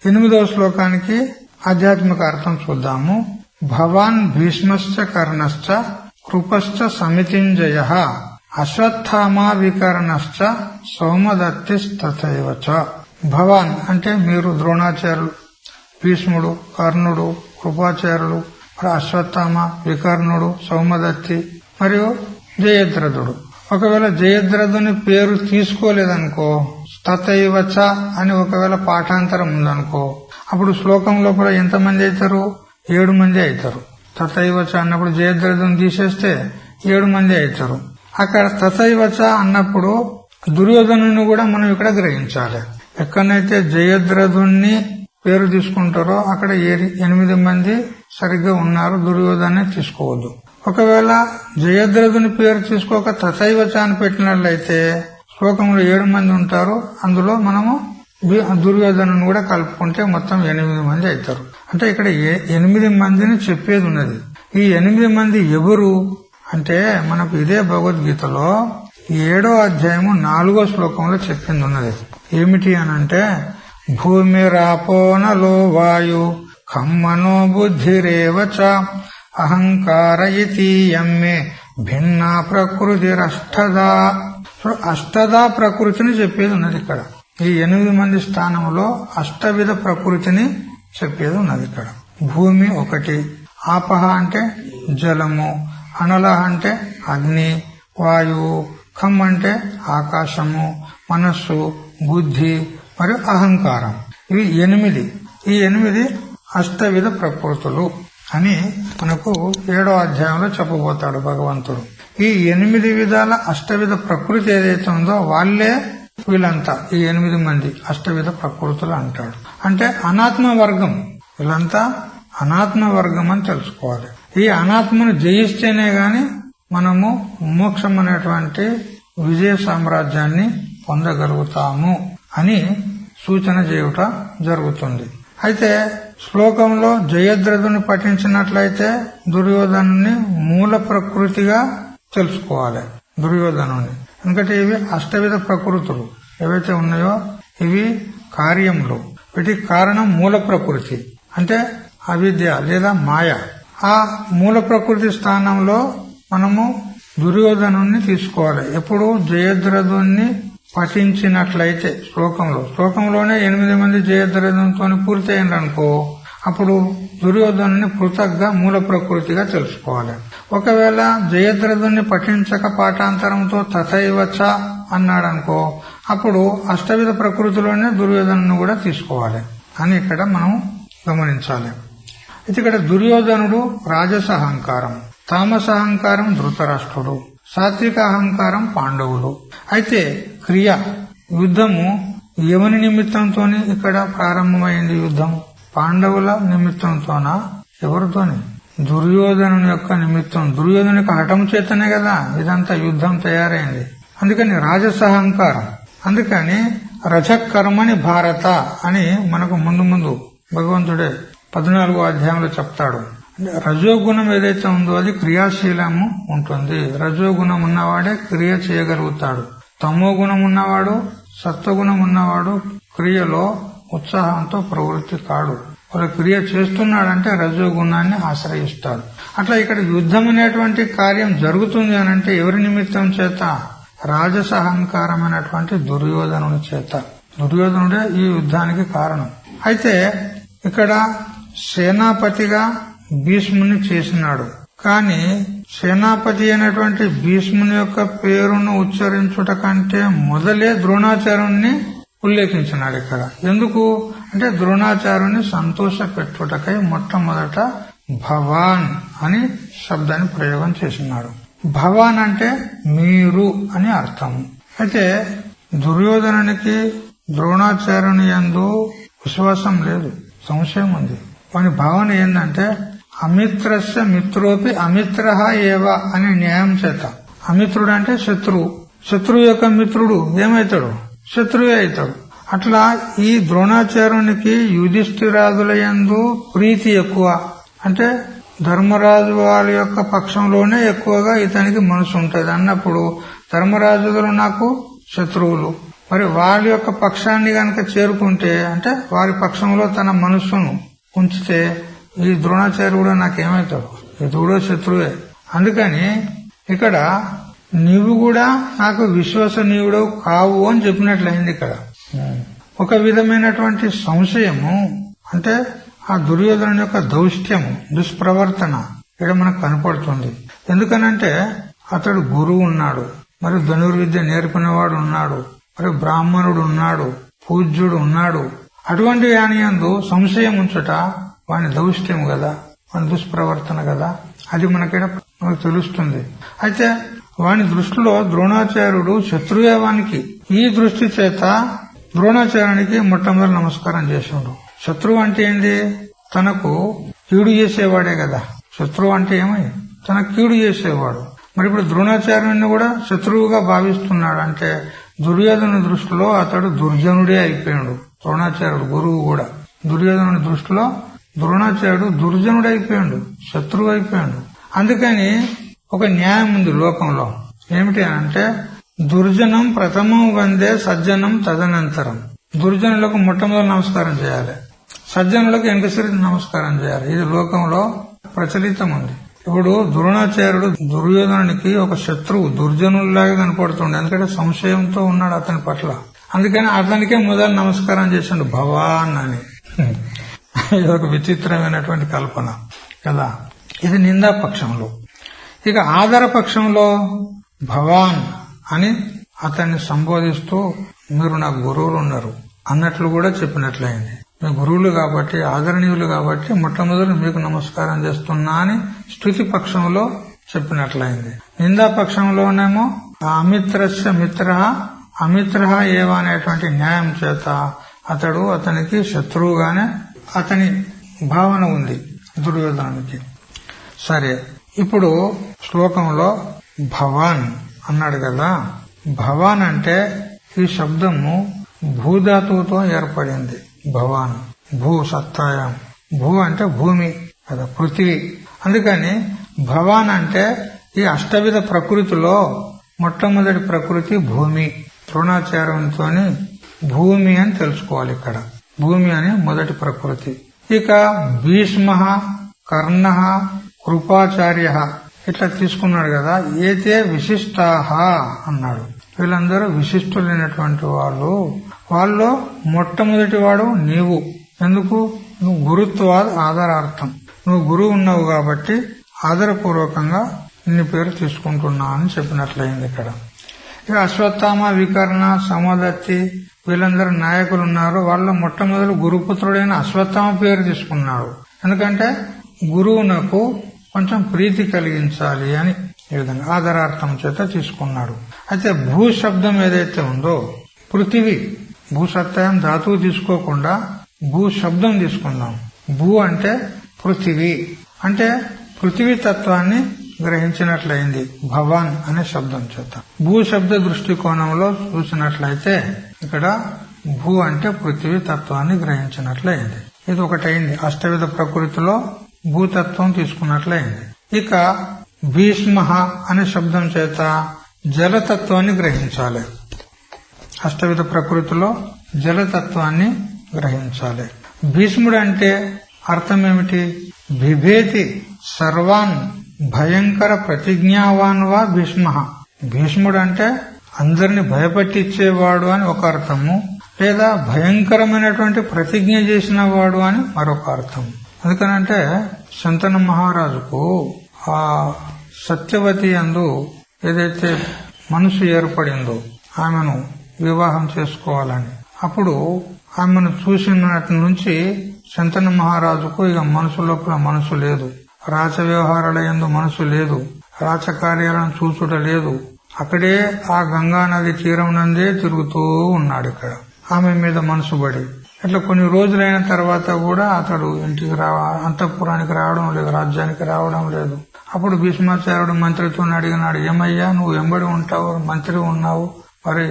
8వ శ్లోకానికి ఆధ్యాత్మిక అర్థం చూద్దాము. భవాన్ భీష్మశ్చ కర్ణశ్చ కృపశ్చ సమితింజయ అశ్వత్థామా వికర్ణశ్చ సౌమదత్తిస్తథైవ చ. భవాన్ అంటే మీరు ద్రోణాచార్యులు, భీష్ముడు, కర్ణుడు, కృపాచార్యులు, అశ్వత్థామ, వికర్ణుడు, సౌమదత్తి మరియు జయద్రథుడు. ఒకవేళ జయద్రథుని పేరు తీసుకోలేదనుకో, తథైవ చ అని ఒకవేళ పాఠాంతరం ఉందనుకో, అప్పుడు శ్లోకం లోపల ఎంతమంది అవుతారు? 7 మంది అవుతారు. తథైవ చ అన్నప్పుడు జయద్రథుని తీసేస్తే 7 మంది అవుతారు. అక్కడ తథైవ చ అన్నప్పుడు దుర్యోధనుని కూడా మనం ఇక్కడ గ్రహించాలి. ఎక్కడైతే జయద్రథుని పేరు తీసుకుంటారో అక్కడ 8 మంది సరిగ్గా ఉన్నారు, దుర్యోధనే తీసుకోవద్దు. ఒకవేళ జయద్రథుని పేరు తీసుకోక తథైవ చ అని పెట్టినట్లయితే శ్లోకంలో 7 మంది ఉంటారు, అందులో మనము దుర్యోధను కూడా కలుపుకుంటే మొత్తం 8 మంది అవుతారు. అంటే ఇక్కడ 8 మందిని చెప్పేది ఉన్నది. ఈ 8 మంది ఎవరు అంటే మనకు ఇదే భగవద్గీతలో 7వ అధ్యాయము 4వ శ్లోకంలో చెప్పింది ఉన్నది. ఏమిటి అనంటే భూమిరాపో నలో వాయు ఖమ్మనో బుద్ధిరేవ చ అహంకార ఇతీయమ్మే భిన్నా ప్రకృతిరష్టదా. అష్టదా ప్రకృతిని చెప్పేది ఉన్నది ఇక్కడ. ఈ 8 మంది స్థానంలో అష్టవిధ ప్రకృతిని చెప్పేది ఉన్నది ఇక్కడ. భూమి ఒకటి, ఆపహ అంటే జలము, అనల అంటే అగ్ని, వాయువు, ఖమ్ అంటే ఆకాశము, మనస్సు, బుద్ధి మరియు అహంకారం. ఇవి 8. ఈ 8 అష్టవిధ ప్రకృతులు అని మనకు 7వ అధ్యాయంలో చెప్పబోతాడు భగవంతుడు. ఈ 8 విధాల అష్టవిధ ప్రకృతి ఏదైతే ఉందో వాళ్లే వీళ్ళంతా ఈ 8 మంది అష్టవిధ ప్రకృతులు అంటాడు. అంటే అనాత్మ వర్గం, వీళ్ళంతా అనాత్మ వర్గం అని తెలుసుకోవాలి. ఈ అనాత్మను జయిస్తేనే గాని మనము మోక్షం అనేటువంటి విజయ సామ్రాజ్యాన్ని పొందగలుగుతాము అని సూచన చేయుట జరుగుతుంది. అయితే శ్లోకంలో జయద్రథుని పఠించినట్లయితే దుర్యోధను మూల ప్రకృతిగా తెలుసుకోవాలి. దుర్యోధనుని ఎందుకంటే ఇవి అష్టవిధ ప్రకృతులు ఏవైతే ఉన్నాయో ఇవి కార్యములు, వీటికి కారణం మూల ప్రకృతి అంటే అవిద్య లేదా మాయ. ఆ మూల ప్రకృతి స్థానంలో మనము దుర్యోధనుణ్ణి తీసుకోవాలి. ఎప్పుడు జయద్రథుణ్ణి పఠించినట్లయితే శ్లోకంలోనే 8 మంది జయద్రథంతో పూర్తి అయిందనుకో, అప్పుడు దుర్యోధనుని పృథక్గా మూల ప్రకృతిగా తెలుసుకోవాలి. ఒకవేళ జయద్రథుణ్ణి పఠించక పాఠాంతరంతో తథైవచ అన్నాడనుకో, అప్పుడు అష్టవిధ ప్రకృతిలోనే దుర్యోధను కూడా తీసుకోవాలి అని ఇక్కడ మనం గమనించాలి. ఇక్కడ దుర్యోధనుడు రాజస అహంకారం, తామస అహంకారం ధృతరాష్ట్రుడు, సాత్విక అహంకారం పాండవులు. అయితే క్రియ యుద్ధము ఎవని నిమిత్తంతోని ఇక్కడ ప్రారంభమైంది? యుద్ధం పాండవుల నిమిత్తంతోనా? ఎవరితోని? దుర్యోధను యొక్క నిమిత్తం. దుర్యోధను యొక్క హఠం చేతనే కదా ఇదంతా యుద్ధం తయారైంది. అందుకని రాజస అహంకారం. అందుకని రజకర్మని భారత అని మనకు ముందు భగవంతుడే 14వ అధ్యాయంలో చెప్తాడు. రజోగుణం ఏదైతే ఉందో అది క్రియాశీలము ఉంటుంది. రజోగుణం ఉన్నవాడే క్రియ చేయగలుగుతాడు. తమో గుణం ఉన్నవాడు, సత్వగుణం ఉన్నవాడు క్రియలో ఉత్సాహంతో ప్రవృత్తి కాడు. ఒక క్రియ చేస్తున్నాడంటే రజోగుణాన్ని ఆశ్రయిస్తాడు. అట్లా ఇక్కడ యుద్ధం అనేటువంటి కార్యం జరుగుతుంది అనంటే ఎవరి నిమిత్తం చేత? రాజస అహంకారమైనటువంటి దుర్యోధనుని చేత. దుర్యోధనుడే ఈ యుద్ధానికి కారణం. అయితే ఇక్కడ సేనాపతిగా భీష్ముని చేసినాడు. కానీ సేనాపతి అయినటువంటి భీష్ముని యొక్క పేరును ఉచ్చరించుట కంటే మొదలే ద్రోణాచార్యుణ్ణి ఉల్లేఖించినాడు ఇక్కడ. ఎందుకు అంటే ద్రోణాచార్యుని సంతోష పెట్టుటకై మొట్టమొదట భవాన్ అని శబ్దాన్ని ప్రయోగం చేసినాడు. భవాన్ అంటే మీరు అని అర్థం. అయితే దుర్యోధనునికి ద్రోణాచార్యుని యందు విశ్వాసం లేదు, సంశయం ఉంది. వాని భావన ఏంటంటే అమిత్రస్య మిత్రోపి అమిత్ర ఏవ అనే న్యాయం చేత. అమిత్రుడు అంటే శత్రువు, శత్రువు యొక్క మిత్రుడు ఏమైతాడు? శత్రువే అవుతాడు. అట్లా ఈ ద్రోణాచార్యునికి యుధిష్ఠిరాదుల యందు ప్రీతి ఎక్కువ. అంటే ధర్మరాజు వాళ్ళ యొక్క పక్షంలోనే ఎక్కువగా ఇతనికి మనసు ఉంటది అన్నప్పుడు ధర్మరాజులు నాకు శత్రువులు, మరి వాళ్ళ యొక్క పక్షాన్ని గనక చేరుకుంటే అంటే వారి పక్షంలో తన మనస్సును ఉంచితే ఈ ద్రోణాచార్యుడు కూడా నాకేమవుతాడు? ఇది కూడా శత్రువే. అందుకని ఇక్కడ నీవు కూడా నాకు విశ్వసనీయుడు కావు అని చెప్పినట్లయింది. ఇక్కడ ఒక విధమైనటువంటి సంశయము అంటే ఆ దుర్యోధను యొక్క దౌష్ట్యము, దుష్ప్రవర్తన ఇక్కడ మనకు కనపడుతుంది. ఎందుకనంటే అతడు గురువు ఉన్నాడు, మరి ధనుర్విద్య నేర్పినవాడు ఉన్నాడు, మరి బ్రాహ్మణుడు ఉన్నాడు, పూజ్యుడు ఉన్నాడు. అటువంటి వానియందు సంశయం ఉంచుట వాని దౌష్ట్యం కదా, వాని దుష్ప్రవర్తన కదా, అది మనకి తెలుస్తుంది. అయితే వాని దృష్టిలో ద్రోణాచార్యుడు శత్రువే వానికి. ఈ దృష్టి చేత ద్రోణాచార్యునికి మొట్టమొదటి నమస్కారం చేసిండు. శత్రువు అంటే ఏంది? తనకు కీడు చేసేవాడే కదా. శత్రువు అంటే ఏమై తనకు కీడు చేసేవాడు. మరి ఇప్పుడు ద్రోణాచార్యుని కూడా శత్రువుగా భావిస్తున్నాడు. అంటే దుర్యోధను దృష్టిలో అతడు దుర్జనుడే అయిపోయాడు. ద్రోణాచార్యుడు గురువు కూడా దుర్యోధను దృష్టిలో ద్రోణాచార్యుడు దుర్జనుడు అయిపోయాడు, శత్రువు అయిపోయాడు. అందుకని ఒక న్యాయం ఉంది లోకంలో. ఏమిటి అంటే దుర్జనం ప్రథమం వందే సజ్జనం తదనంతరం. దుర్జనులకు మొట్టమొదటి నమస్కారం చేయాలి, సజ్జనులకు ఎంకసరి నమస్కారం చేయాలి. ఇది లోకంలో ప్రచలితం ఉంది. ఇప్పుడు ద్రోణాచార్యుడు దుర్యోధనునికి ఒక శత్రువు, దుర్జనుల్లాగా కనపడుతుండే. ఎందుకంటే సంశయంతో ఉన్నాడు అతని పట్ల. అందుకని అతనికే మొదలు నమస్కారం చేసిండు భవాన్ అని. ఇది ఒక విచిత్రమైనటువంటి కల్పన కదా. ఇది నిందా పక్షంలో. ఇక ఆదర పక్షంలో భవాన్ అని అతన్ని సంబోధిస్తూ మీరు నాకు గురువులు ఉన్నారు అన్నట్లు కూడా చెప్పినట్లయింది. మీ గురువులు కాబట్టి, ఆదరణీయులు కాబట్టి మొట్టమొదటి మీకు నమస్కారం చేస్తున్నా అని స్తుతి పక్షంలో చెప్పినట్లయింది. నిందా పక్షంలోనేమో అమిత్రస్య మిత్ర అమిత్ర ఏవ అనేటువంటి న్యాయం చేత అతనికి శత్రువుగానే అతని భావన ఉంది దుర్యోధనునికి. సరే, ఇప్పుడు శ్లోకంలో భవాన్ అన్నాడు కదా. భవాన్ అంటే ఈ శబ్దము భూధాతువుతో ఏర్పడింది. భవాన్ భూ సత్తాయం, భూ అంటే భూమి కదా, పృథివీ. అందుకని భవాన్ అంటే ఈ అష్టవిధ ప్రకృతిలో మొట్టమొదటి ప్రకృతి భూమి. ద్రోణాచార్యంతో భూమి అని తెలుసుకోవాలి. ఇక్కడ భూమి అని మొదటి ప్రకృతి. ఇక భీష్మ, కర్ణ, కృపాచార్య ఇట్లా తీసుకున్నాడు కదా. ఏతే విశిష్టాహ అన్నాడు. వీళ్ళందరూ విశిష్టులైనటువంటి వాళ్ళు మొట్టమొదటి వాడు నీవు. ఎందుకు? నువ్వు గురుత్వాద ఆధారార్థం. నువ్వు గురువు ఉన్నావు కాబట్టి ఆదరపూర్వకంగా నీ పేరు తీసుకుంటున్నా అని చెప్పినట్లయింది ఇక్కడ. ఇక అశ్వత్థామ, వికర్ణ, సమదత్తి వీళ్ళందరూ నాయకులు ఉన్నారు. వాళ్ళ మొట్టమొదటి గురుపుత్రుడైన అశ్వత్థామ పేరు తీసుకున్నాడు. ఎందుకంటే గురువునకు కొంచెం ప్రీతి కలిగించాలి అని ఈ విధంగా ఆధారార్థం చేత తీసుకున్నాడు. అయితే భూ శబ్దం ఏదైతే ఉందో పృథివీ, భూసత్తాయం ధాతువు తీసుకోకుండా భూ శబ్దం తీసుకుందాం. భూ అంటే పృథివీ, అంటే పృథివీ తత్వాన్ని గ్రహించినట్లయింది భవాన్ అనే శబ్దం చేత. భూ శబ్ద దృష్టికోణంలో చూసినట్లయితే ఇక్కడ భూ అంటే పృథివీ తత్వాన్ని గ్రహించినట్లయింది. ఇది ఒకటైంది. అష్టవిధ ప్రకృతిలో భూతత్వం తీసుకున్నట్లయింది. ఇక భీష్మ అనే శబ్దం చేత జలతత్వాన్ని గ్రహించాలి. అష్టవిధ ప్రకృతిలో జలతత్వాన్ని గ్రహించాలి. భీష్ముడు అంటే అర్థం ఏమిటి? బిభేతి సర్వాన్ భయంకర ప్రతిజ్ఞావాన్ వా భీష్మ. భీష్ముడు అంటే అందరిని భయపట్టించేవాడు అని ఒక అర్థము, లేదా భయంకరమైనటువంటి ప్రతిజ్ఞ చేసిన వాడు అని మరొక అర్థం. ఎందుకనంటే శంతను మహారాజుకు ఆ సత్యవతి యందు ఏదైతే మనసు ఏర్పడిందో ఆమెను వివాహం చేసుకోవాలని, అప్పుడు ఆమెను చూసినటి నుంచి శంతను మహారాజుకు ఇక మనసు లోపల మనసు లేదు, రాచ వ్యవహారాల యందు మనసు లేదు, రాచకార్యాలను చూచుట లేదు. అక్కడే ఆ గంగా నది తీరం నందే తిరుగుతూ ఉన్నాడు. ఇక్కడ ఆమె మీద మనసు పడి ఇట్లా కొన్ని రోజులైన తర్వాత కూడా అతడు ఇంటికి అంతఃపురానికి రావడం లేదు, రాజ్యానికి రావడం లేదు. అప్పుడు భీష్మాచార్యుడు మంత్రితో అడిగినాడు, ఏమయ్యా నువ్వు వెంబడి ఉంటావు, మంత్రి ఉన్నావు, మరి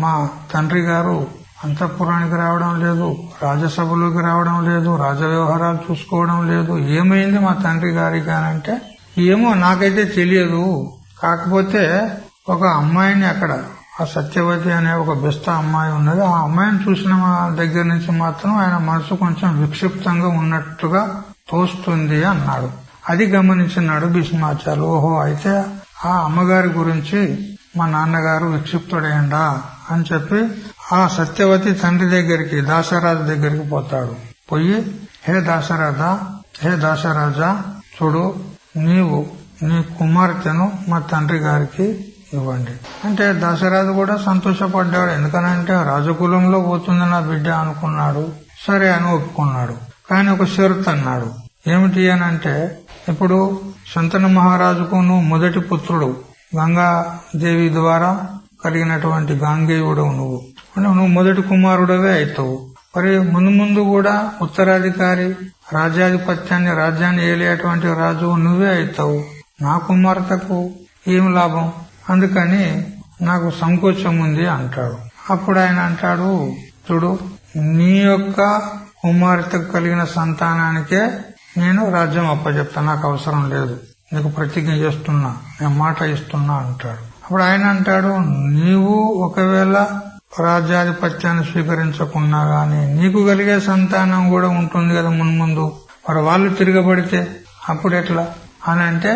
మా తండ్రి గారు అంతఃపురానికి రావడం లేదు, రాజ్యసభలోకి రావడం లేదు, రాజ వ్యవహారాలు చూసుకోవడం లేదు, ఏమైంది మా తండ్రి గారికి అంటే, ఏమో నాకైతే తెలియదు, కాకపోతే ఒక అమ్మాయిని అక్కడ ఆ సత్యవతి అనే ఒక బెస్త అమ్మాయి ఉన్నది, ఆ అమ్మాయిని చూసిన దగ్గర నుంచి మాత్రం ఆయన మనసు కొంచెం విక్షిప్తంగా ఉన్నట్టుగా తోస్తుంది అన్నాడు. అది గమనించినాడు భీష్మాచార్యులు. ఓహో, అయితే ఆ అమ్మగారి గురించి మా నాన్నగారు విక్షిప్తుడైందా అని చెప్పి ఆ సత్యవతి తండ్రి దగ్గరికి, దాశరాజు దగ్గరికి పోతాడు. పోయి, హే దాశరాజా చూడు, నీవు నీ కుమార్తెను మా తండ్రి గారికి ఇవ్వండి అంటే దశరథు కూడా సంతోషపడ్డాడు. ఎందుకనంటే రాజకులంలో పోతుంది నా బిడ్డ అనుకున్నాడు. సరే అని ఒప్పుకున్నాడు. కానీ ఒక షరతు అన్నాడు. ఏమిటి అనంటే, ఇప్పుడు శంతను మహారాజుకు నువ్వు మొదటి పుత్రుడు, గంగాదేవి ద్వారా కలిగినటువంటి గాంగేయుడు నువ్వు, అంటే నువ్వు మొదటి కుమారుడవే అవుతావు. మరి ముందు ముందు కూడా ఉత్తరాధికారి, రాజ్యాన్ని ఏలేటువంటి రాజు నువ్వే అవుతావు. నా కుమార్తెకు ఏం లాభం, అందుకని నాకు సంకోచం ఉంది అంటాడు. అప్పుడు ఆయన అంటాడు, చూడు, నీ యొక్క కుమార్తెకు కలిగిన సంతానానికే నేను రాజ్యం అప్పచెప్తా, నాకు అవసరం లేదు, నీకు ప్రతిజ్ఞ చేస్తున్నా, నేను మాట ఇస్తున్నా అంటాడు. అప్పుడు ఆయన అంటాడు, నీవు ఒకవేళ రాజ్యాధిపత్యాన్ని స్వీకరించకున్నా గాని నీకు కలిగే సంతానం కూడా ఉంటుంది కదా మున్ముందు, మరి వాళ్ళు తిరగబడితే అప్పుడు ఎట్లా అని అంటే,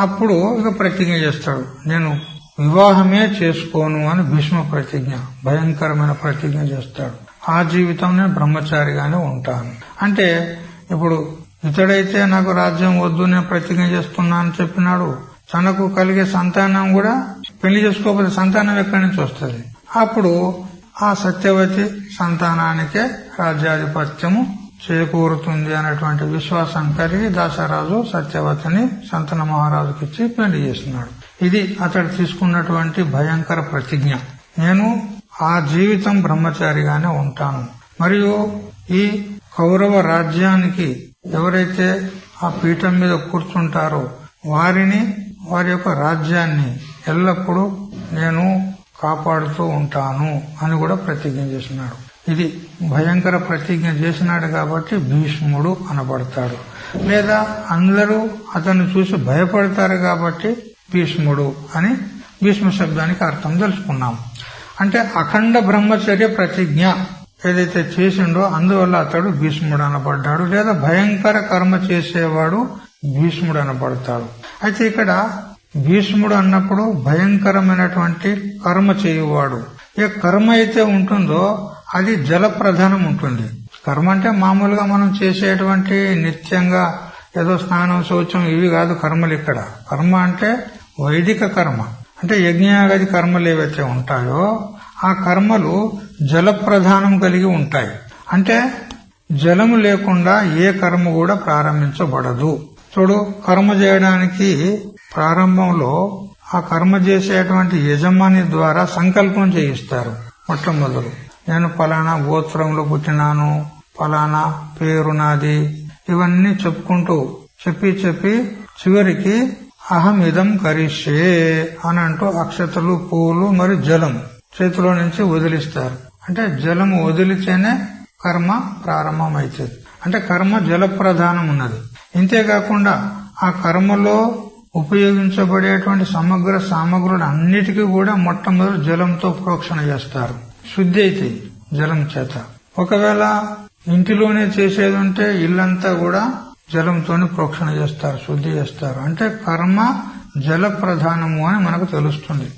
అప్పుడు ఇక ప్రతిజ్ఞ చేస్తాడు, నేను వివాహమే చేసుకోను అని భీష్మ ప్రతిజ్ఞ, భయంకరమైన ప్రతిజ్ఞ చేస్తాడు. ఆ జీవితం నేను బ్రహ్మచారిగానే ఉంటాను అంటే, ఇప్పుడు ఇతడైతే నాకు రాజ్యం వద్దు నేను ప్రతిజ్ఞ చేస్తున్నా అని చెప్పినాడు, తనకు కలిగే సంతానం కూడా పెళ్లి చేసుకోకపోతే సంతానం ఎక్కడి నుంచి వస్తుంది? అప్పుడు ఆ సత్యవతి సంతానానికే రాజ్యాధిపత్యము చేకూరుతుంది అనేటువంటి విశ్వాసం కలిగి దాసరాజు సత్యవతిని సంతన మహారాజుకి ఇచ్చి పెళ్లి చేస్తున్నాడు. ఇది అతడు తీసుకున్నటువంటి భయంకర ప్రతిజ్ఞ. నేను ఆ జీవితం బ్రహ్మచారిగానే ఉంటాను, మరియు ఈ కౌరవ రాజ్యానికి ఎవరైతే ఆ పీఠం మీద కూర్చుంటారో వారిని, వారి యొక్క రాజ్యాన్ని ఎల్లప్పుడూ నేను కాపాడుతూ ఉంటాను అని కూడా ప్రతిజ్ఞ చేసినాడు. ఇది భయంకర ప్రతిజ్ఞ చేసినాడు కాబట్టి భీష్ముడు అనబడతాడు. లేదా అందరూ అతన్ని చూసి భయపడతారు కాబట్టి భీష్ముడు అని భీష్మ శబ్దానికి అర్థం తెలుసుకున్నాం. అంటే అఖండ బ్రహ్మచర్య ప్రతిజ్ఞ ఏదైతే చేసిండో అందువల్ల అతడు భీష్ముడు అనబడ్డాడు. లేదా భయంకర కర్మ చేసేవాడు భీష్ముడు అనబడతాడు. అయితే ఇక్కడ భీష్ముడు అన్నప్పుడు భయంకరమైనటువంటి కర్మ చేయువాడు. ఏ కర్మ అయితే ఉంటుందో అది జల ప్రధానం ఉంటుంది. కర్మ అంటే మామూలుగా మనం చేసేటువంటి నిత్యంగా ఏదో స్నానం శౌచం ఇవి కాదు కర్మలు. ఇక్కడ కర్మ అంటే వైదిక కర్మ, అంటే యజ్ఞయాగాది కర్మలు ఏవైతే ఉంటాయో ఆ కర్మలు జల ప్రధానం కలిగి ఉంటాయి. అంటే జలము లేకుండా ఏ కర్మ కూడా ప్రారంభించబడదు. చూడు, కర్మ చేయడానికి ప్రారంభంలో ఆ కర్మ చేసేటువంటి యజమాని ద్వారా సంకల్పం చేయిస్తారు. మొట్టమొదలు నేను ఫలానా గోత్రంలో పుట్టినాను, ఫలానా పేరు నాది, ఇవన్నీ చెప్పుకుంటూ చెప్పి చివరికి అహం ఇదం కరిష్యే అని అంటూ అక్షతలు, పూలు మరియు జలం చేతిలో నుంచి వదిలిస్తారు. అంటే జలము వదిలితేనే కర్మ ప్రారంభమైతుంది. అంటే కర్మ జల ప్రధానం ఉన్నది. ఇంతేకాకుండా ఆ కర్మలో ఉపయోగించబడేటువంటి సమగ్ర సామగ్రులు అన్నిటికీ కూడా మొట్టమొదటి జలంతో ప్రోక్షణ చేస్తారు. శుద్ధి అయితే జలం చేత. ఒకవేళ ఇంటిలోనే చేసేది ఉంటే ఇల్లంతా కూడా జలంతోనే ప్రోక్షణ చేస్తారు, శుద్ధి చేస్తారు. అంటే కర్మ జల ప్రధానము అని మనకు తెలుస్తుంది.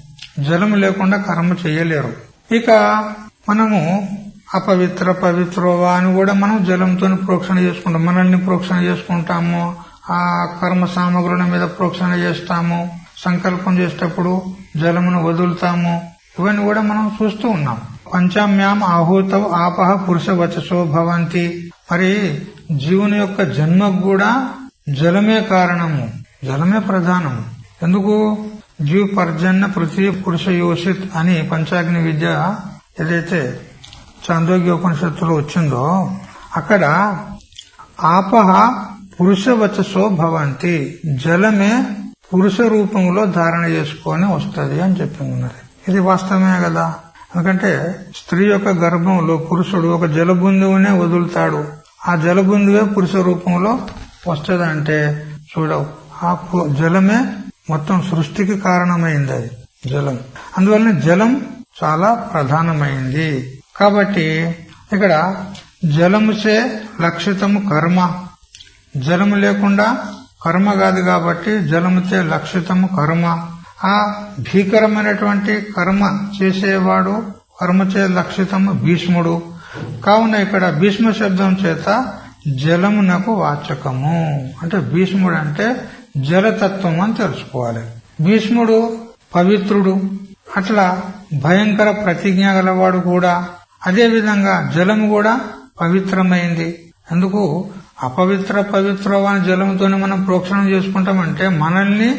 జలం లేకుండా కర్మ చేయలేరు. ఇక మనము అపవిత్ర పవిత్రోవా అని కూడా మనం జలంతో ప్రోక్షణ చేసుకుంటాం. మనల్ని ప్రోక్షణ చేసుకుంటాము, ఆ కర్మ సామగ్రుల మీద ప్రోక్షణ చేస్తాము, సంకల్పం చేసేటప్పుడు జలమును వదులుతాము. ఇవన్నీ కూడా మనం చూస్తూ ఉన్నాం. పంచామ్యాం ఆహూతవు ఆపహ పురుష వచసో భవంతి. మరి జీవుని యొక్క జన్మకు కూడా జలమే కారణము, జలమే ప్రధానము. ఎందుకు? జీవ పర్జన్య పృథ్వీ పురుష యోషిత్ అని పంచాగ్ని విద్య ఏదైతే చాందోగ్య ఉపనిషత్తులో వచ్చిందో అక్కడ ఆపహ పురుష వచసో భవంతి, జలమే పురుష రూపంలో ధారణ చేసుకొని వస్తుంది అని చెప్పింది. ఇది వాస్తవమే కదా. ఎందుకంటే స్త్రీ యొక్క గర్భంలో పురుషుడు ఒక జలబిందువునే వదులుతాడు, ఆ జలబిందువే పురుష రూపంలో వస్తుందంటే చూడవు, ఆ జలమే మొత్తం సృష్టికి కారణమైంది. అది జలం. అందువల్ల జలం చాలా ప్రధానమైంది. కాబట్టి ఇక్కడ జలముచే లక్షితము కర్మ, జలము లేకుండా కర్మ కాదు కాబట్టి జలముచే లక్షితము కర్మ. ఆ భీకరమైనటువంటి కర్మ చేసేవాడు, కర్మచే లక్షితము భీష్ముడు. కావున ఇక్కడ భీష్మ శబ్దం చేత జలమునకు వాచకము. అంటే భీష్ముడు అంటే జలతత్వం అని తెలుసుకోవాలి. భీష్ముడు పవిత్రుడు, అట్లా భయంకర ప్రతిజ్ఞ గలవాడు కూడా. అదే విధంగా జలము కూడా పవిత్రమైంది. ఎందుకు? అపవిత్ర పవిత్రవాని జలంతోనే మనం ప్రోక్షణం చేసుకుంటామంటే మనల్ని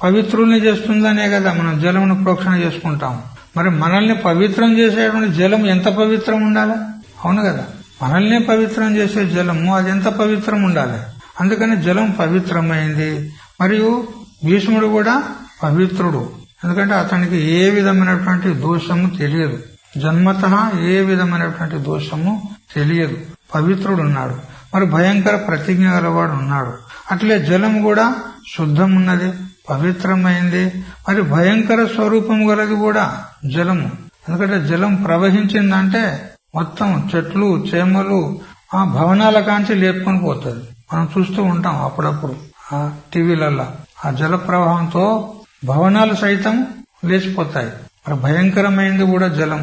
పవిత్రుల్ని చేస్తుందనే కదా మనం జలమును ప్రోక్షణ చేసుకుంటాం. మరి మనల్ని పవిత్రం చేసేటువంటి జలం ఎంత పవిత్రం ఉండాలి? అవును కదా. మనల్ని పవిత్రం చేసే జలము అది ఎంత పవిత్రం ఉండాలి. అందుకని జలం పవిత్రమైంది. మరియు భీష్ముడు కూడా పవిత్రుడు. ఎందుకంటే అతనికి ఏ విధమైనటువంటి దోషము తెలియదు, జన్మతః ఏ విధమైనటువంటి దోషము తెలియదు, పవిత్రుడున్నాడు. మరి భయంకర ప్రతిజ్ఞ గలవాడు ఉన్నాడు. అట్లే జలం కూడా శుద్ధమున్నది, పవిత్రమైంది. మరి భయంకర స్వరూపం గలది కూడా జలము. ఎందుకంటే జలం ప్రవహించిందంటే మొత్తం చెట్లు చేమలు ఆ భవనాల కాంచి లేపుకొని పోతుంది. మనం చూస్తూ ఉంటాం అప్పుడప్పుడు ఆ టీవీలలో. ఆ జల ప్రవాహంతో భవనాలు సైతం లేచిపోతాయి. మరి భయంకరమైంది కూడా జలం.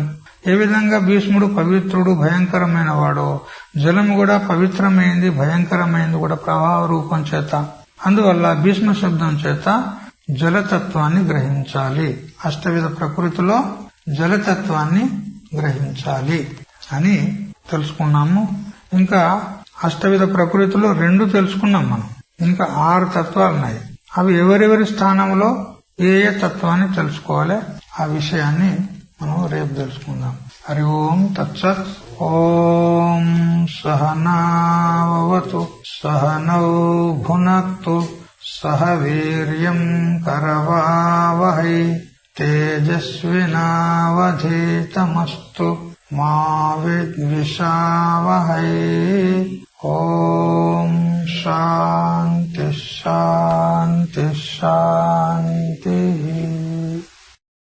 ఏ విధంగా భీష్ముడు పవిత్రుడు భయంకరమైన వాడో జలం కూడా పవిత్రమైంది భయంకరమైంది కూడా ప్రవాహ రూపం చేత. అందువల్ల భీష్మ శబ్దం చేత జలతత్వాన్ని గ్రహించాలి. అష్టవిధ ప్రకృతిలో జలతత్వాన్ని గ్రహించాలి అని తెలుసుకున్నాము. ఇంకా అష్టవిధ ప్రకృతిలో 2 తెలుసుకున్నాం మనం. ఇంకా 6 తత్వాలున్నాయి. అవి ఎవరెవరి స్థానంలో ఏ ఏ తత్వాన్ని తెలుసుకోవాలి ఆ విషయాన్ని మనం రేపు తెలుసుకుందాం. హరి ఓం తత్సత్. ఓం సహనావతు సహనౌ భునక్తు సహ వీర్యం కరవావహై తేజస్వినావధీతమస్తు మా విద్విషావహై. ఓం శాంతి శాంతి శాంతి.